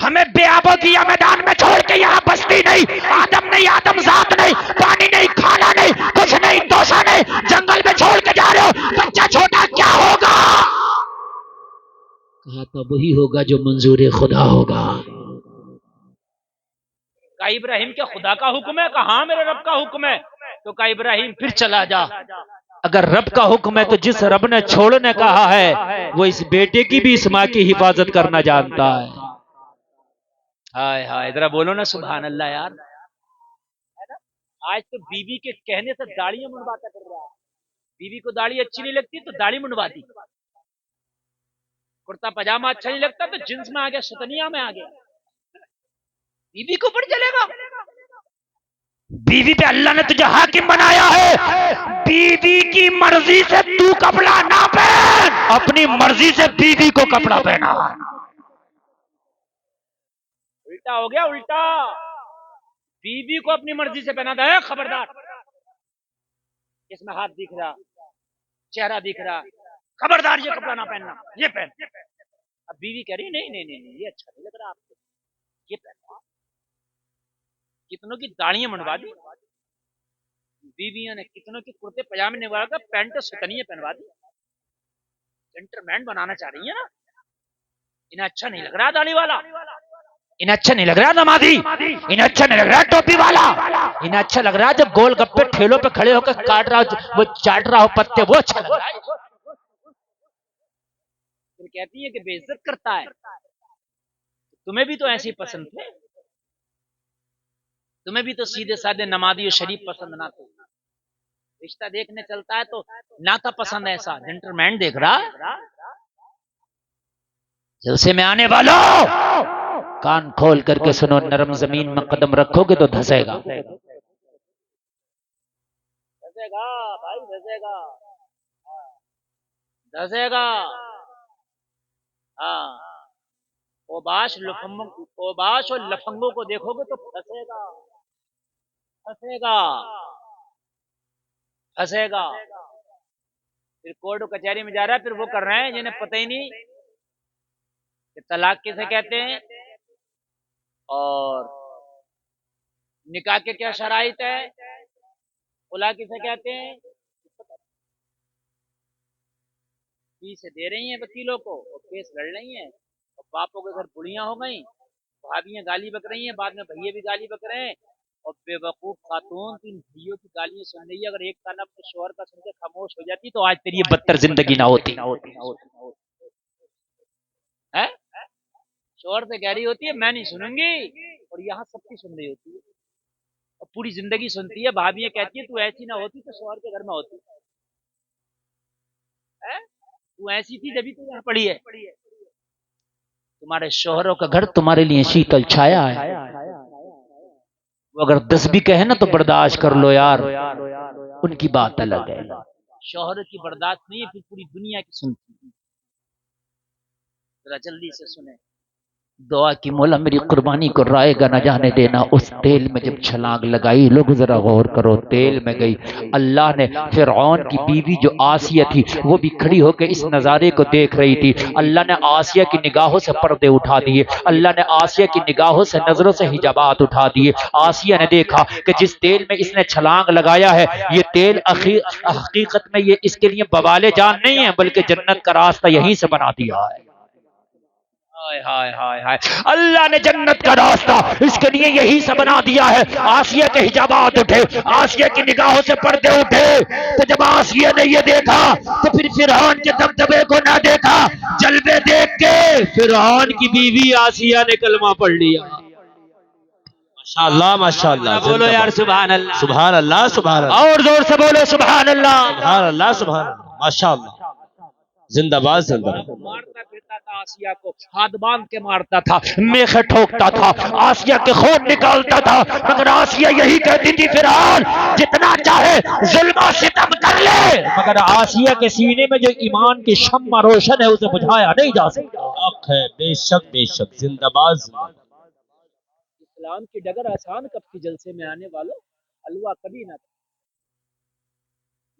ہمیں بے آب و گیا میدان میں چھوڑ کے یہاں بستی نہیں، آدم نہیں، آدم ذات نہیں، پانی نہیں، کھانا نہیں، کچھ نہیں، توشہ نہیں، جنگل میں چھوڑ کے جا رہے ہو، بچہ چھوٹا کیا ہوگا؟ کہا تو وہی ہوگا جو منظور خدا ہوگا۔ کہا ابراہیم کیا خدا کا حکم ہے؟ کہا ہاں میرے رب کا حکم ہے۔ تو کہا ابراہیم پھر چلا جا، اگر رب کا حکم ہے تو جس رب نے چھوڑنے کہا ہے وہ اس بیٹے کی بھی اس ماں کی حفاظت کرنا جانتا ہے۔ ہائے ہائے ذرا بولو نا سبحان اللہ یار۔ آج تو بیوی کے کہنے سے داڑیاں منڈواتا کر رہا ہے، بیوی کو داڑھی اچھی نہیں لگتی تو داڑھی منڈواتی، کرتا پاجامہ اچھا نہیں لگتا تو جنس میں آ گیا، ستنیا میں آ گیا، بیوی کو اوپر چلے گا۔ بیوی پہ اللہ نے تجھے حاکم بنایا ہے، بیوی کی مرضی سے تو کپڑا نہ پہن، اپنی مرضی سے بیوی کو کپڑا پہنا۔ الٹا ہو گیا، الٹا، بیوی کو اپنی مرضی سے پہنا ہے، خبردار، اس میں ہاتھ دکھ رہا، چہرہ دکھ رہا، خبردار یہ کپڑا نہ پہننا، یہ پہن۔ اب بیوی کہہ رہی نہیں نہیں نہیں نہیں، یہ اچھا نہیں لگ رہا آپ کو، یہ پہننا۔ کتنوں کی داڑیاں منڈوا دی بیویوں نے، کتنوں کی کرتے پاجامے نگوا کر پینٹ ستنیے پہنوا دی، جنٹلمین بنانا چاہ رہی ہیں نا۔ انہیں اچھا نہیں لگ رہا داڑھی والا، انہیں اچھا نہیں لگ رہا نمازی، انہیں اچھا نہیں لگ رہا ٹوپی والا، انہیں اچھا لگ رہا جب گول گپے ٹھیلوں پہ کھڑے ہو کر کاٹ رہا ہو، وہ چاٹ رہا ہو پتے، وہ اچھا لگ رہا ہے۔ پھر کہتی ہے کہ بے عزت کرتا ہے، تمہیں بھی تو ایسے ہی پسند تھے، تمہیں بھی تو سیدھے سادے نمازی و شریف پسند نہ تھے، رشتہ دیکھنے چلتا ہے تو ناتا پسند ایسا جنٹلمین دیکھ رہا. جلسے میں آنے والوں کان کھول کر کے سنو، نرم زمین میں قدم رکھو گے تو دھسے گا. دھسے گا بھائی، دھسے گا، دھسے گا. ہاں، اوباش اور لفنگوں کو دیکھو گے تو پھنسے گا، پھنسے گا، پھنسے گا. پھر کورٹ و کچہری میں جا رہا ہے، پھر وہ کر رہے ہیں جنہیں پتہ ہی نہیں کہ طلاق کسے کہتے ہیں اور نکاح کے کیا شرائط ہے، خلا کسے کہتے ہیں. فیس دے رہی ہیں وکیلوں کو اور کیس لڑ رہی ہیں، اور باپوں کے گھر بڑیاں ہو گئیں، بھابیاں گالی بک رہی ہیں، بعد میں بھائیے بھی گالی بک رہے ہیں، اور بے وقوف خاتون تین بھائیوں کی گالیاں سن رہی ہے. اگر ایک کان اپنے شوہر کا سن کے خاموش ہو جاتی تو آج تیری یہ بدتر زندگی نہ ہوتی. ہے شوہر سے کہہ رہی ہوتی ہے میں نہیں سنوں گی، اور یہاں سب کی سن رہی ہوتی ہے، اور پوری زندگی سنتی ہے. بھابیاں کہتی ہے تو ایسی نہ ہوتی تو شوہر کے گھر میں ہوتی ہے، تو ایسی تھی جبھی تو یہاں پڑی ہے. تمہارے شوہروں کا گھر تمہارے لیے شیتل چھایا ہے، وہ اگر 10 بھی کہے نا تو برداشت کر لو یار، ان کی بات الگ ہے. شوہر کی برداشت نہیں ہے، پھر پوری دنیا کی سنتی ہے. ذرا جلدی سے سنیں، دعا کی مولا میری قربانی کو رائے گا نہ جانے دینا. اس تیل میں جب چھلانگ لگائی، لوگ ذرا غور کرو، تیل میں گئی. اللہ نے فرعون کی بیوی جو آسیہ تھی وہ بھی کھڑی ہو کے اس نظارے کو دیکھ رہی تھی. اللہ نے آسیہ کی نگاہوں سے پردے اٹھا دیے، اللہ نے آسیہ کی نگاہوں سے نظروں سے حجابات اٹھا دیے. آسیہ نے دیکھا کہ جس تیل میں اس نے چھلانگ لگایا ہے یہ تیل حقیقت میں یہ اس کے لیے بوالے جان نہیں ہے، بلکہ جنت کا راستہ یہیں سے بنا دیا ہے. اللہ نے جنت کا راستہ اس کے لیے یہی سے بنا دیا ہے. آسیہ کے حجابات اٹھے، آسیہ کی نگاہوں سے پردے اٹھے. تو جب آسیہ نے یہ دیکھا تو پھر فرعون کے دبدبے کو نہ دیکھا، جلوے دیکھ کے فرعون کی بیوی آسیہ نے کلمہ پڑھ لیا. ماشاءاللہ ماشاءاللہ. بولو یار سبحان اللہ. سبحان اللہ سبحان اللہ اور زور سے بولو سبحان اللہ. سبحان اللہ سبحان اللہ. ماشاءاللہ. زندہ باد زندہ باد. مارتا پھرتا تھا آسیہ کو، ہاتھ باندھ کے مارتا تھا، میخے ٹھوکتا تھا، آسیہ کے خون نکالتا تھا، مگر آسیہ یہی کہتی تھی فرعون جتنا چاہے ظلم و ستم کر لے، مگر آسیہ کے سینے میں جو ایمان کی شمع روشن ہے اسے بجھایا نہیں جا سکتا. حق ہے، بے شک بے شک. زندہ باد زندہ باد. اسلام کی ڈگر آسان کب کی جلسے میں آنے والوں، حلوہ کبھی نہ تھا.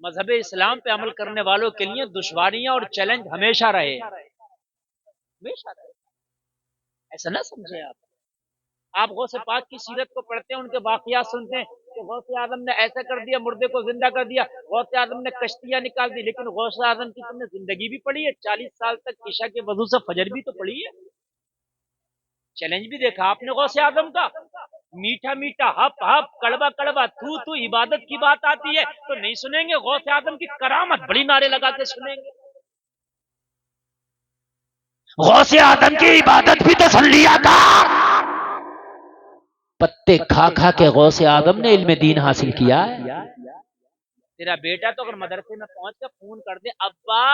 مذہب اسلام پہ عمل کرنے والوں کے لیے دشواریاں اور چیلنج ہمیشہ رہے، ہمیشہ رہے. ایسا نہ سمجھے آپ غوث پاک کی سیرت کو پڑھتے ہیں، ان کے واقعات سنتے ہیں کہ غوث اعظم نے ایسا کر دیا، مردے کو زندہ کر دیا، غوث اعظم نے کشتیاں نکال دی. لیکن غوث اعظم کی تم نے زندگی بھی پڑھی ہے، 40 سال تک عشاء کے وضو سے فجر بھی تو پڑھی ہے. چیلنج بھی دیکھا آپ نے غوث اعظم کا، میٹھا میٹھا ہپ ہپ کڑوا کڑوا تو عبادت کی بات آتی ہے تو نہیں سنیں گے. غوث اعظم کی کرامت بڑی نعرے لگا کے سنیں گے. غوث اعظم کی عبادت بھی تو سن لیا تھا. پتے کھا کھا کے غوث اعظم نے علم دین حاصل کیا ہے. تیرا بیٹا تو اگر مدرسے میں پہنچ کر فون کر دے ابا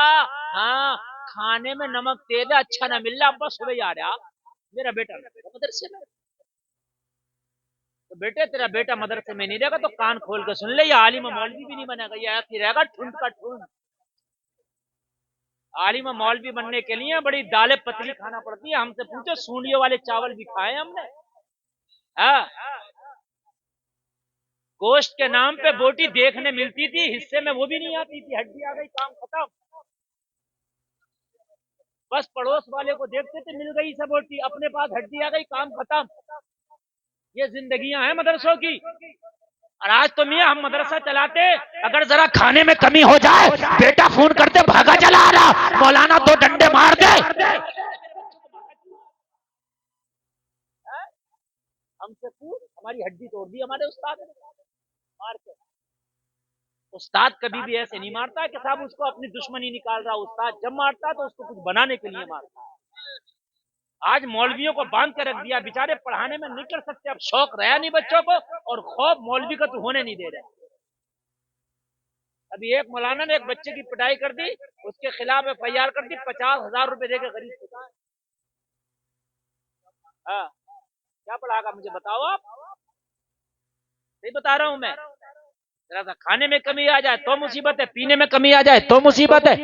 ہاں کھانے میں نمک تیز ہے اچھا نہ مل رہا، ابا صبح ہی آ رہا، میرا بیٹا مدرسے میں، تو بیٹے تیرا بیٹا مدرسے میں نہیں رہے گا تو کان کھول کے سن لے، یہ عالم مولوی بھی نہیں بنے گا، یہ ایسے رہے گا ٹھنڈ کا ٹھنڈ. عالم مولوی بننے کے لیے بڑی دالیں پتلی کھانا پڑتی ہے. ہم سے پوچھو سونڈیوں والے چاول بھی کھائے ہم نے. گوشت کے نام پہ بوٹی دیکھنے ملتی تھی، حصے میں وہ بھی نہیں آتی تھی، ہڈی آ گئی کام ختم. بس پڑوس والے کو دیکھتے تھے مل گئی سب بوٹی، اپنے پاس ہڈی آ گئی کام ختم. یہ زندگیاں ہیں مدرسوں کی. اور آج تو میاں ہم مدرسہ چلاتے، اگر ذرا کھانے میں کمی ہو جائے بیٹا فون کرتے بھاگا چلا آ رہا، مولانا 2 ڈنڈے مار دے. ہم سے پوچھ ہماری ہڈی توڑ دی ہمارے استاد نے مار کے. استاد کبھی بھی ایسے نہیں مارتا کہ صاحب اس کو اپنی دشمنی نکال رہا. استاد جب مارتا تو اس کو کچھ بنانے کے لیے مارتا. آج مولویوں کو باندھ کے رکھ دیا، بیچارے پڑھانے میں نہیں کر سکتے، اب شوق رہا نہیں بچوں کو، اور خوف مولوی کا تو ہونے نہیں دے رہے۔ ابھی ایک مولانا نے ایک بچے کی پٹائی کر دی، اس کے خلاف FIR کر دی، 50,000 روپے دے کے غریب چکا ہے۔ ہاں کیا پڑھا گا مجھے بتاؤ آپ؟ نہیں بتا رہا ہوں میں، ذرا سا کھانے میں کمی آ جائے تو مصیبت ہے، پینے میں کمی آ جائے تو مصیبت ہے۔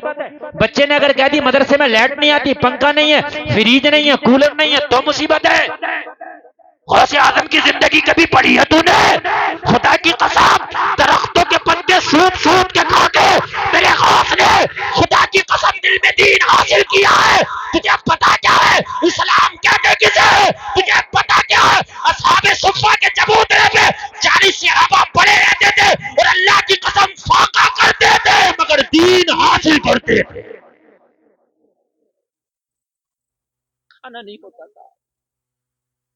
بچے نے اگر کہہ دی مدرسے میں لائٹ نہیں آتی، پنکھا نہیں ہے، فریج نہیں ہے، کولر نہیں ہے تو مصیبت ہے۔ غوث اعظم کی زندگی کبھی پڑھی ہے تو نے؟ خدا کی قسم درختوں کے پتے سوپ سوپ کے کھا کے میرے غوث نے خدا کی قسم دل میں دین حاصل کیا ہے۔ تجھے پتا کیا ہے اسلام کہتے کسے ہے؟ تجھے پتا کیا ہے اصحاب صفہ کے چبوترے پہ 40 صحابہ پڑے رہتے تھے اور اللہ کی قسم فاقہ کرتے تھے مگر دین حاصل کرتے تھے۔ کھانا نہیں ہوتا تھا،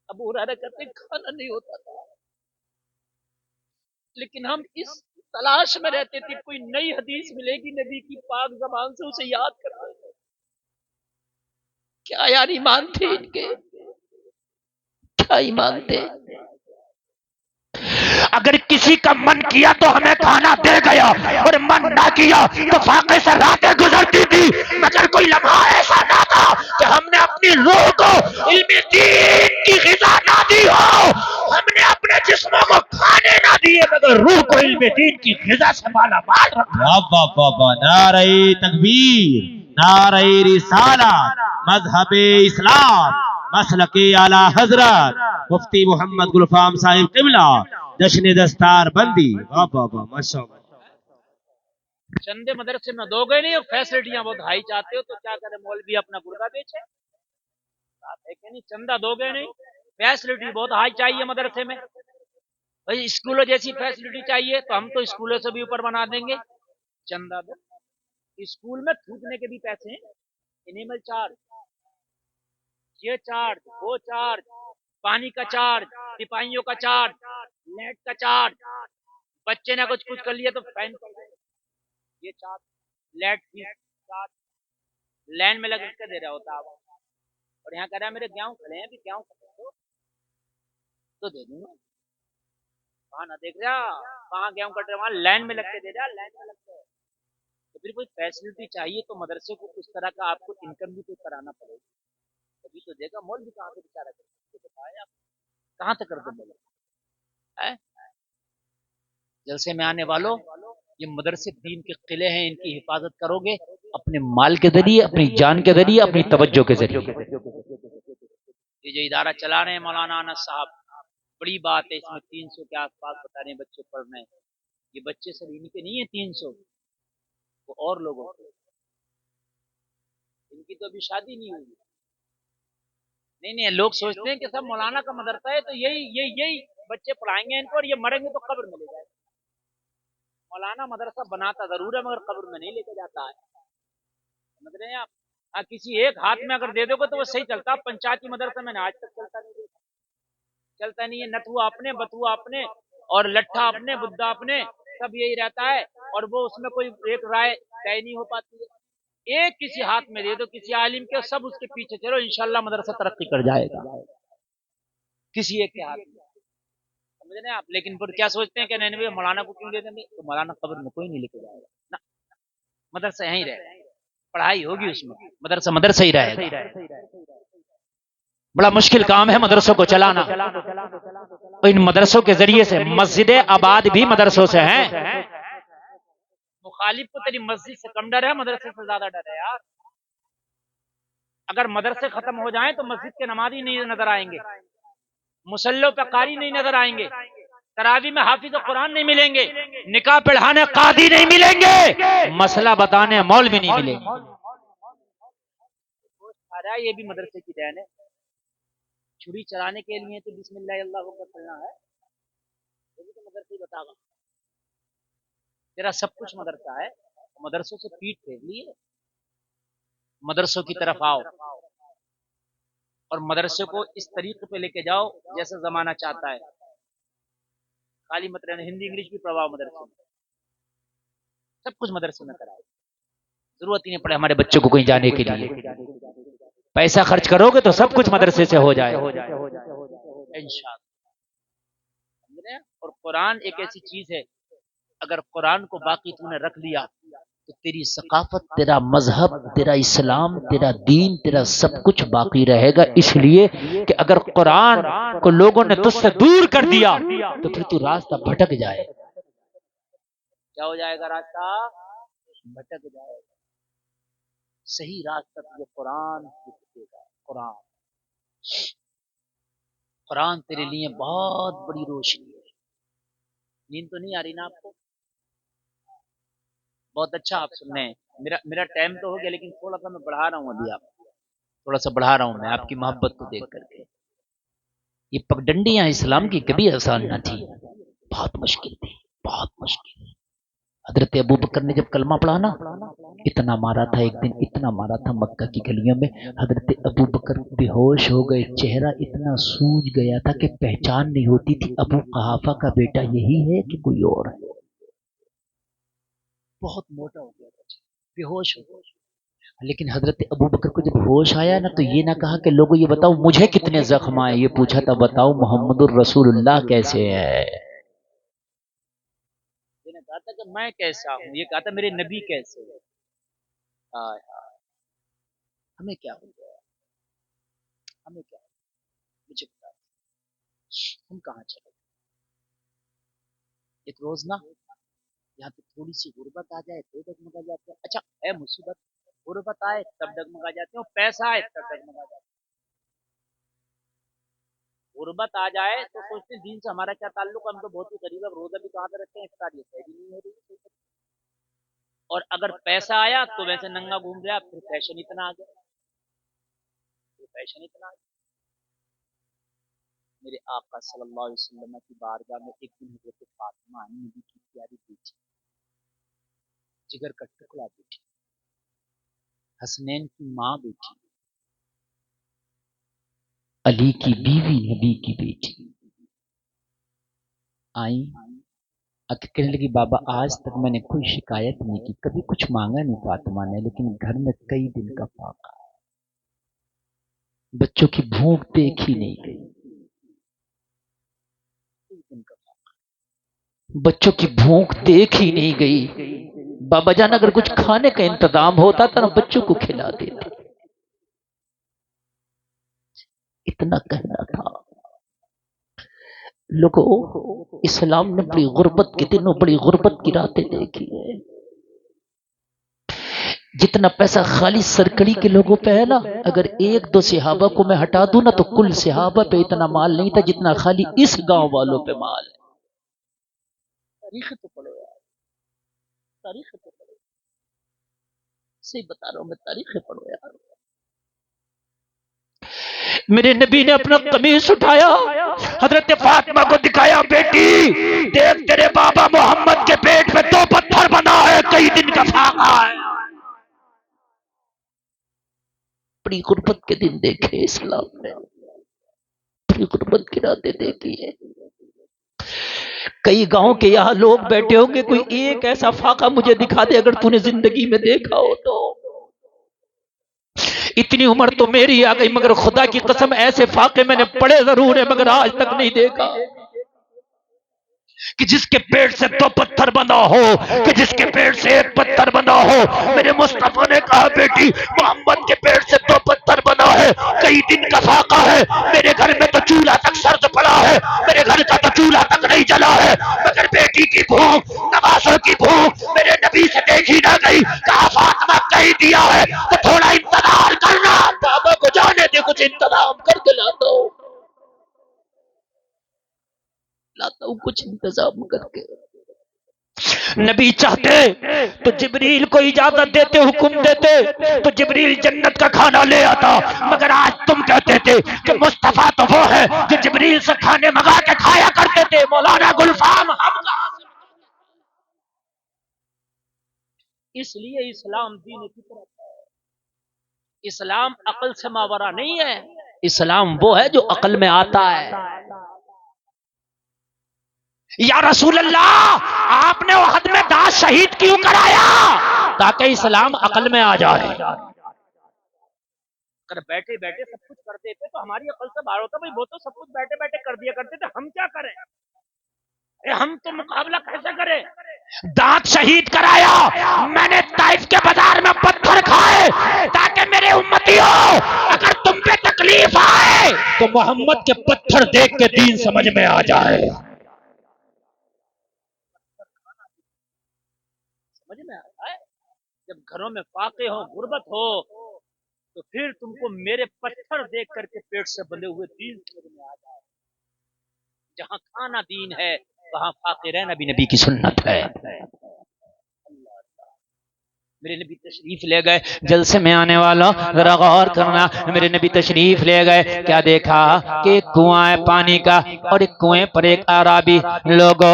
ابو ہریرہ کہتے کھانا نہیں ہوتا تھا، لیکن ہم اس تلاش میں رہتے تھے کوئی نئی حدیث ملے گی نبی کی پاک زبان سے، اسے یاد کرتے تھے۔ کیا یار ایمان تھے ان کے، کیا ایمان تھے۔ اگر کسی کا من کیا تو ہمیں کھانا دے گیا اور من نہ کیا تو فاقے سے راتیں گزرتی تھی، مگر کوئی لمحہ ایسا نہ تھا کہ ہم نے اپنی روح کو علم دین کی غذا نہ دی ہو، ہم نے اپنے جسموں کو کھانے نہ دیے مگر روح کو علم دین کی غذا سے مالا مال رکھا۔ واہ واہ واہ واہ، نعرہ تکبیر، نعرہ رسالت، مذہب اسلام، مسلک اعلی حضرت مفتی محمد گلفام صاحب قبلہ، جشن دستار بندی۔ واہ واہ واہ، ماشاءاللہ۔ چندے مدرسے میں دو گئے نہیں اور فیسلٹیاں بہت ہائی چاہتے ہو تو کیا کرے مولوی اپنا گردہ بیچے؟ بات ہے کہ نہیں، چندہ دو گئے نہیں، فیسلٹی بہت ہائی چاہیے مدرسے میں، بھائی اسکولوں جیسی فیسلٹی چاہیے تو ہم تو اسکولوں سے بھی اوپر بنا دیں گے، چندہ دو۔ اسکول میں تھوکنے کے بھی پیسے ہیں، انیمل چارج، یہ چارج، وہ چارج، پانی کا چارج، سپاہیوں کا چارج، نیٹ کا چارج، بچے نے کچھ کر لیا تو فائن، یہ charge, late fee charge, line میں لگ کے دے رہا ہوتا آپ، اور یہاں کہہ رہا ہے میرے گیہوں کھڑے ہیں، ابھی گیہوں کھڑے تو دے دوں گا، وہاں نہ دیکھ رہا وہاں گیہوں کٹ رہے، وہاں لائن میں لگ کے دے رہا، لائن میں لگ کے، تو پھر کوئی فیسلٹی چاہیے تو مدرسے کو اس طرح کا آپ کو انکم بھی تو کرانا پڑے گا، تبھی تو دے گا۔ مول بھی کہاں سے بیچارہ کرے، کہاں تک کر دیں بولے؟ جلسے میں آنے والوں، یہ مدرسے دین کے قلعے ہیں، ان کی حفاظت کرو گے اپنے مال کے ذریعے، اپنی جان کے ذریعے، اپنی توجہ کے ذریعے۔ یہ جو ادارہ چلا رہے ہیں مولانا انس صاحب، بڑی بات ہے، اس میں 300 کے آس پاس بتا رہے ہیں بچے پڑھ رہے ہیں، یہ بچے سب ان کے نہیں ہیں 300، وہ اور لوگوں کے، ان کی تو ابھی شادی نہیں ہوئی، نہیں لوگ سوچتے ہیں کہ سب مولانا کا مدرسہ ہے تو یہی بچے پڑھائیں گے ان کو اور یہ مریں گے تو قبر میں لے جائیں گے۔ مولانا مدرسہ بناتا ضرور ہے مگر قبر میں نہیں لے کے جاتا ہے، سمجھ رہے ہیں آپ؟ ہاں کسی ایک ہاتھ میں اگر دے دو گے تو وہ صحیح چلتا، پنچایتی مدرسہ میں نے آج تک چلتا نہیں ہے، نتھوا اپنے، بتوا اپنے، اور لٹھا اپنے، بدھا اپنے، سب یہی رہتا ہے، اور وہ اس میں کوئی ایک رائے طے نہیں ہو پاتی ہے۔ ایک کسی ہاتھ میں دے دو کسی عالم کے، سب اس کے پیچھے چلو، انشاءاللہ مدرسہ ترقی کر جائے گا، کسی ایک کے ہاتھ میں، سمجھ رہے ہیں آپ؟ لیکن پھر کیا سوچتے ہیں کہ نہیں مولانا کو کیوں دے دیں گے، تو مولانا قبر میں کوئی نہیں لے کے جائے گا نا، مدرسہ یہیں رہے گا، پڑھائی ہوگی اس میں، مدرسہ ہی رہے گا۔ بڑا مشکل کام ہے مدرسوں کو چلانا، ان مدرسوں کے ذریعے سے مسجد آباد بھی مدرسوں سے ہیں۔ مخالف کو تیری مسجد سے کم ڈر ہے، مدرسے سے زیادہ ڈر ہے یار۔ اگر مدرسے ختم ہو جائیں تو مسجد کے نمازی نہیں نظر آئیں گے، مسلوں پہ قاری نہیں نظر آئیں گے، تراوی میں حافظ قرآن نہیں ملیں گے، نکاح پڑھانے قاضی نہیں ملیں گے، مسئلہ بتانے مولوی نہیں ملیں گے۔ یہ بھی مدرسے کی دین ہے، چھری چلانے کے لیے تو بسم اللہ اللہ اکبر پڑھنا ہے، یہ بھی تو مدرسے بتا گا، تیرا سب کچھ مدرسہ ہے، مدرسوں سے پیٹ پھیر لیے، مدرسوں کی طرف آؤ اور مدرسے کو اس طریقے پہ لے کے جاؤ جیسے زمانہ چاہتا ہے، خالی مت رہنا، ہندی انگلش بھی پڑھواؤ مدرسے میں، سب کچھ مدرسے میں کراؤ، ضرورت ہی نہیں پڑے ہمارے بچوں کو کہیں جانے کے لیے۔ پیسہ خرچ کرو گے تو سب کچھ مدرسے سے ہو جائے. انشاءاللہ. سمجھ رہے ہیں؟ اور قرآن ایک ایسی چیز ہے، اگر قرآن کو باقی تو نے رکھ لیا تو تیری ثقافت، تیرا مذہب، تیرا اسلام، تیرا دین، تیرا سب کچھ باقی رہے گا. اس لیے کہ اگر قرآن کو لوگوں نے تجھ سے دور کر دیا تو پھر تو راستہ بھٹک جائے. کیا ہو جائے گا؟ راستہ بھٹک جائے گا. صحیح راستہ تجھے قرآن دکھے گا. قرآن تیرے لیے بہت بڑی روشنی ہے. نیند تو نہیں آ رہی نا آپ کو؟ بہت اچھا آپ سن رہے ہیں. میرا ٹائم تو ہو گیا لیکن تھوڑا سا میں بڑھا رہا ہوں. ابھی آپ تھوڑا سا بڑھا رہا ہوں میں آپ کی محبت کو دیکھ کر کے. یہ پگڈنڈیاں اسلام کی کبھی آسان نہ تھی، بہت مشکل تھی، بہت مشکل. حضرت ابو بکر نے جب کلمہ پڑھا نا، اتنا مارا تھا ایک دن، اتنا مارا تھا مکہ کی گلیوں میں. حضرت ابو بکر بے ہوش ہو گئے، چہرہ اتنا سوج گیا تھا کہ پہچان نہیں ہوتی تھی ابو قحافہ کا بیٹا یہی ہے کہ کوئی اور ہے. بہت موٹا ہو گیا تھا، بے ہوش ہو گیا. لیکن حضرت ابو بکر کو جب ہوش آیا نا تو یہ نہ کہا کہ لوگوں یہ بتاؤ مجھے کتنے زخم آئے، یہ پوچھا تھا بتاؤ محمد الرسول اللہ کیسے ہے. یہ نے کہا تھا کہ میں کیسا ہوں، یہ کہا تھا میرے نبی کیسے ہے. ہمیں کیا ہو گیا؟ ہمیں کیا ہو گیا؟ مجھے بتا ہم کہاں چلے گئے؟ ایک روز نا یہاں پہ تھوڑی سی غربت آ جائے تو ڈگمگا جاتے ہیں. اچھا اے مصیبت، غربت آئے تب ڈگمگا جاتے ہیں اور پیسہ آئے تب ڈگمگا جاتے ہیں. غربت آ جائے تو سوچتے ہیں دین سے ہمارا کیا تعلق، ہم تو بہت ہی غریب ہے، روزہ بھی کہاں پہ رکھتے ہیں، افطار یہ صحیح نہیں ہو رہی. اور اگر پیسہ آیا تو ویسے ننگا گھوم رہا، پھر فیشن اتنا آ گیا، فیشن اتنا آ گیا. میرے آقا صلی اللہ علیہ وسلم کی بارگاہ میں ایک دن حضرت فاطمہ نبی کی پیاری بیٹی، جگر کا ٹکڑا بیٹی، حسنین کی ماں بیٹی، علی کی بیوی، نبی کی بیٹی آئی. کہنے لگی بابا آج تک میں نے کوئی شکایت نہیں کی، کبھی کچھ مانگا نہیں فاطمہ نے، لیکن گھر میں کئی دن کا فاقہ ہے، بچوں کی بھوک دیکھی نہیں گئی، بچوں کی بھوک دیکھی نہیں گئی. بابا جان اگر کچھ کھانے کا انتظام ہوتا تو بچوں کو کھلا دیتے. اتنا کہنا تھا. لوگوں اسلام نے بڑی غربت کے دنوں بڑی غربت کی راتیں دیکھی ہے. جتنا پیسہ خالی سرکڑی کے لوگوں پہ ہے نا، اگر ایک دو صحابہ کو میں ہٹا دوں نا تو کل صحابہ پہ اتنا مال نہیں تھا جتنا خالی اس گاؤں والوں پہ مال ہے. تاریخ تو پڑھو یار، تاریخ تو پڑھو، صحیح بتا رہا ہوں میں، تاریخ پڑھو یار. میرے نبی نے اپنا قمیص اٹھایا، حضرت فاطمہ کو دکھایا، بیٹی دیکھ تیرے بابا محمد کے پیٹ میں 2 پتھر بنا ہے، کئی دن کا فاقہ ہے. بڑی غربت کے دن دیکھے اسلام نے، بڑی غربت کی راتیں دیکھی ہے. کئی گاؤں کے یہاں لوگ بیٹھے ہوں گے، کوئی ایک ایسا فاقہ مجھے دکھا دے اگر تو نے زندگی میں دیکھا ہو تو. اتنی عمر تو میری آ گئی مگر خدا کی قسم ایسے فاقے میں نے پڑے ضرور ہے مگر آج تک نہیں دیکھا کہ جس کے پیٹ سے 2 پتھر بنا ہو، کہ جس کے پیٹ سے 1 پتھر بنا ہو. میرے مصطفیٰ نے کہا بیٹی محمد کے پیٹ سے 2 پتھر بنا ہے، کئی دن کا فاقہ ہے. میرے گھر میں تو چولہا تک سرد پڑا ہے، میرے گھر کا تو چولہا تک نہیں جلا ہے، مگر بیٹی کی بھوک، نوازوں کی بھوک میرے نبی سے دیکھی نہ گئی. کہا فاطمہ کہہ دیا ہے تو تھوڑا انتظار کرنا، بابا کو جانے دے، کچھ انتظام کر کے لاتا ہوں، لاتا ہوں کچھ انتظام کر کے. نبی چاہتے تو جبریل کو اجازت دیتے، حکم دیتے تو جبریل جنت کا کھانا لے آتا، مگر آج تم کہتے تھے کہ مصطفیٰ تو وہ ہے جو جبریل سے کھانے منگا کے کھایا کرتے تھے. مولانا گلفام ہم اس لیے اسلام دین فطرت ہے. اسلام عقل سے ماورا نہیں ہے، اسلام وہ ہے جو عقل میں آتا ہے. یا رسول اللہ آپ نے احد میں داس شہید کیوں کرایا؟ تاکہ اسلام عقل میں آ جائے. اگر بیٹھے بیٹھے سب کچھ کر دیتے تو ہماری عقل سے باہر ہوتا. بھائی وہ تو سب کچھ بیٹھے بیٹھے کر دیا کرتے تھے, ہم کیا کریں؟ ہم تو مقابلہ کیسے کریں؟ دانت شہید کرایا, میں نے طائف کے بازار میں پتھر کھائے تاکہ میرے امتیوں اگر تم پہ تکلیف آئے تو محمد کے پتھر دیکھ کے دین سمجھ میں آ جائے. سمجھ میں آتا ہے جب گھروں میں فاقے ہو, غربت ہو, تو پھر تم کو میرے پتھر دیکھ کر کے پیٹ سے بندے ہوئے دین سمجھ میں آ جائے. جہاں کھانا دین ہے وہاں فاقے رہنا بھی نبی کی سنت ہے. میرے نبی تشریف لے گئے, جلسے میں آنے والا ذرا غور کرنا, میرے نبی تشریف لے گئے, کیا دیکھا کہ ایک کنواں ہے پانی کا, اور ایک کنویں پر ایک اعرابی لوگوں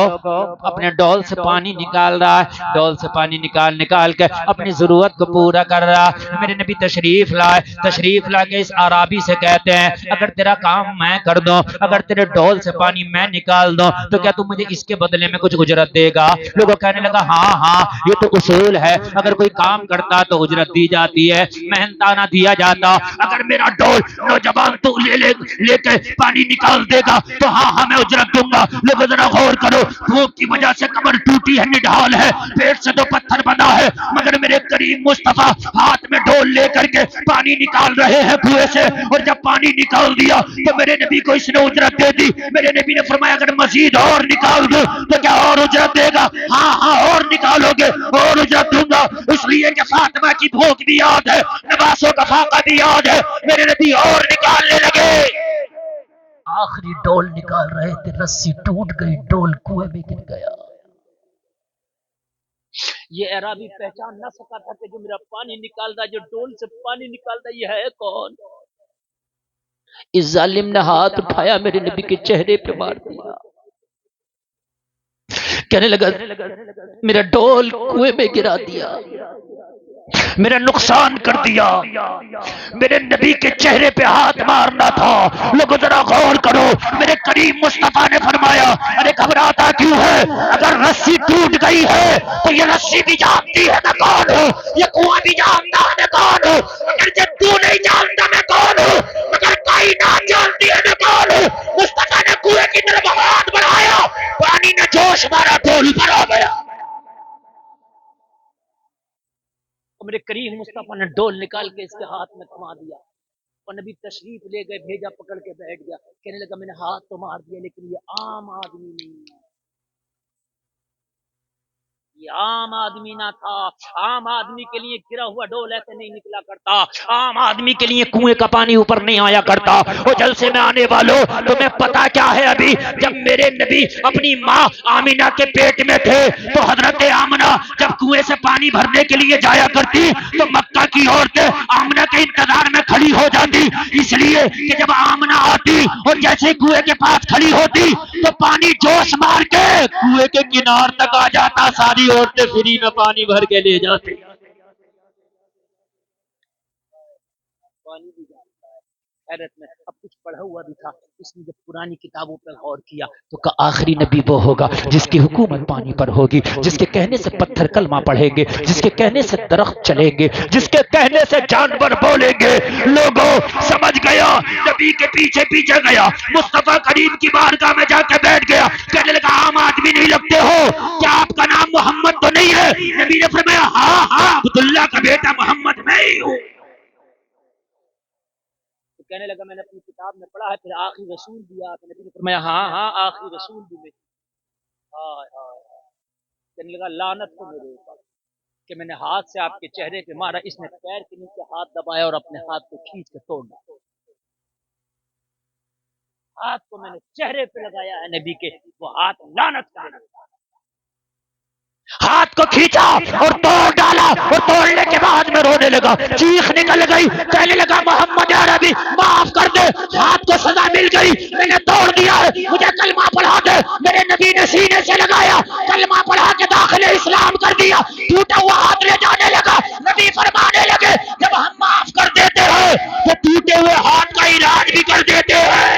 اپنے ڈول سے پانی نکال رہا ہے, ڈول سے پانی نکال کے اپنی ضرورت کو پورا کر رہا ہے. میرے نبی تشریف لا کے اس اعرابی سے کہتے ہیں اگر تیرا کام میں کر دوں, اگر تیرے ڈول سے پانی میں نکال دوں تو کیا تم مجھے اس کے بدلے میں کچھ اجرت دے گا؟ لوگوں کہنے لگا ہاں یہ تو اصول ہے, اگر کوئی کام کرتا تو اجرت دی جاتی ہے, محنتانہ دیا جاتا. اگر میرا ڈول نوجوان تو لے کے پانی نکال دے گا تو ہاں میں اجرت دوں گا. لوگ ذرا غور کرو, بھوک کی وجہ سے کمر ٹوٹی ہے, نڈھال ہے, پیٹ سے تو پتھر بنا ہے, مگر میرے کریم مصطفیٰ ہاتھ میں ڈول لے کر کے پانی نکال رہے ہیں کنویں سے, اور جب پانی نکال دیا تو میرے نبی کو اس نے اجرت دے دی. میرے نبی نے فرمایا اگر مزید اور نکال دو تو کیا اور اجرت دے گا؟ ہاں اور نکالو گے اور اجرت دوں گا. اس لیے کہ فاطمہ کی بھوک بھی یاد ہے, نواسوں کا فاقہ بھی یاد ہے. میرے نبی اور نکالنے لگے. آخری ڈول نکال رہے تھے, رسی ٹوٹ گئی, ڈول کنویں میں گر گیا. یہ اعرابی پہچان نہ سکا تھا کہ جو میرا پانی نکالتا, جو ڈول سے پانی نکالتا, یہ ہے کون؟ اس ظالم نے ہاتھ اٹھایا, میرے نبی کے چہرے پہ مار دیا. کہنے لگا میرا ڈول کنویں میں گرا دیا, میرا نقصان کر دیا. میرے نبی کے چہرے پہ ہاتھ مارنا تھا. لوگ ذرا غور کرو, میرے کریم مصطفیٰ نے فرمایا ارے گھبراتا کیوں ہے؟ اگر رسی ٹوٹ گئی ہے تو یہ رسی بھی جانتی ہے میں کون ہوں, یہ کنواں بھی جانتا ہے میں کون ہوں. اگر جب تو نہیں جانتا میں کون ہوں, مگر کائنات جانتی ہے میں کون ہوں. مصطفیٰ نے کنویں کی طرف ہاتھ بڑھایا, پانی نے جوش مارا, ڈول بھر آ گیا. میرے کریم مصطفیٰ نے ڈول نکال کے اس کے ہاتھ میں تھما دیا, اور نبی تشریف لے گئے, بھیجا پکڑ کے بیٹھ گیا. کہنے لگا میں نے ہاتھ تو مار دیا لیکن یہ عام آدمی نہیں ہے, یہ عام آدمی نہ تھا. عام آدمی کے لیے گرا ہوا ڈول ایسے نہیں نکلا کرتا, عام آدمی کے لیے کنویں کا پانی اوپر نہیں آیا کرتا. وہ جلسے میں آنے والوں تمہیں پتا کیا ہے, ابھی جب میرے نبی اپنی ماں آمینہ کے پیٹ میں تھے تو حضرت آمنہ جب کنویں سے پانی بھرنے کے لیے جایا کرتی تو مکہ کی عورتیں آمنہ کے انتظار میں کھڑی ہو جاتی, اس لیے کہ جب آمنہ آتی اور جیسے کنویں کے پاس کھڑی ہوتی تو پانی جوش مار کے کنویں کے کنار تک آ جاتا. ساری عورتیں فری میں پانی بھر کے لے جاتی. پانی بھی جانتا ہے. حیرت میں اب کچھ پڑھا ہوا بھی تھا, اس نے جب پرانی کتابوں پر غور کیا تو کا آخری نبی وہ ہوگا جس کی حکومت پانی پر ہوگی, جس کے کہنے سے پتھر کلمہ پڑھیں گے, جس کے کہنے سے درخت چلیں گے, جس کے کہنے سے جانور بولیں گے. لوگوں سمجھ گیا, نبی کے پیچھے پیچھے گیا, مصطفیٰ کریم کی بارگاہ میں جا کے بیٹھ گیا. کہنے لگا عام آدمی نہیں لگتے ہو, کیا آپ کا نام محمد تو نہیں ہے؟ نبی نے فرمایا ہاں عبداللہ کا بیٹا محمد میں ہی ہوں. کہنے لگا میں نے اپنی کتاب میں پڑھا ہے پھر آخری رسول بھی آتا. نبی نے فرمایا ہاں آخری رسول بھی میں. کہنے لگا لعنت کو میرے اوپر کہ میں نے ہاتھ سے آپ کے چہرے پہ مارا, اس نے پیر کے نیچے ہاتھ دبایا اور اپنے ہاتھ کو کھینچ کے توڑ دیا. ہاتھ کو میں نے چہرے پہ لگایا ہے نبی کے, وہ ہاتھ لعنت کا ہے. ہاتھ کو کھینچا اور توڑ ڈالا, اور توڑنے کے بعد میں رونے لگا, چیخ نکل گئی. کہنے لگا محمد عربی معاف کر دے, ہاتھ کو سزا مل گئی, میں نے توڑ دیا ہے, مجھے کلمہ پڑھا دے. میرے نبی نے سینے سے لگایا, کلمہ پڑھا کے داخل اسلام کر دیا. ٹوٹا ہوا ہاتھ لے جانے لگا. نبی فرمانے لگے جب ہم معاف کر دیتے ہیں تو ٹوٹے ہوئے ہاتھ کا علاج بھی کر دیتے ہیں.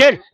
1.5,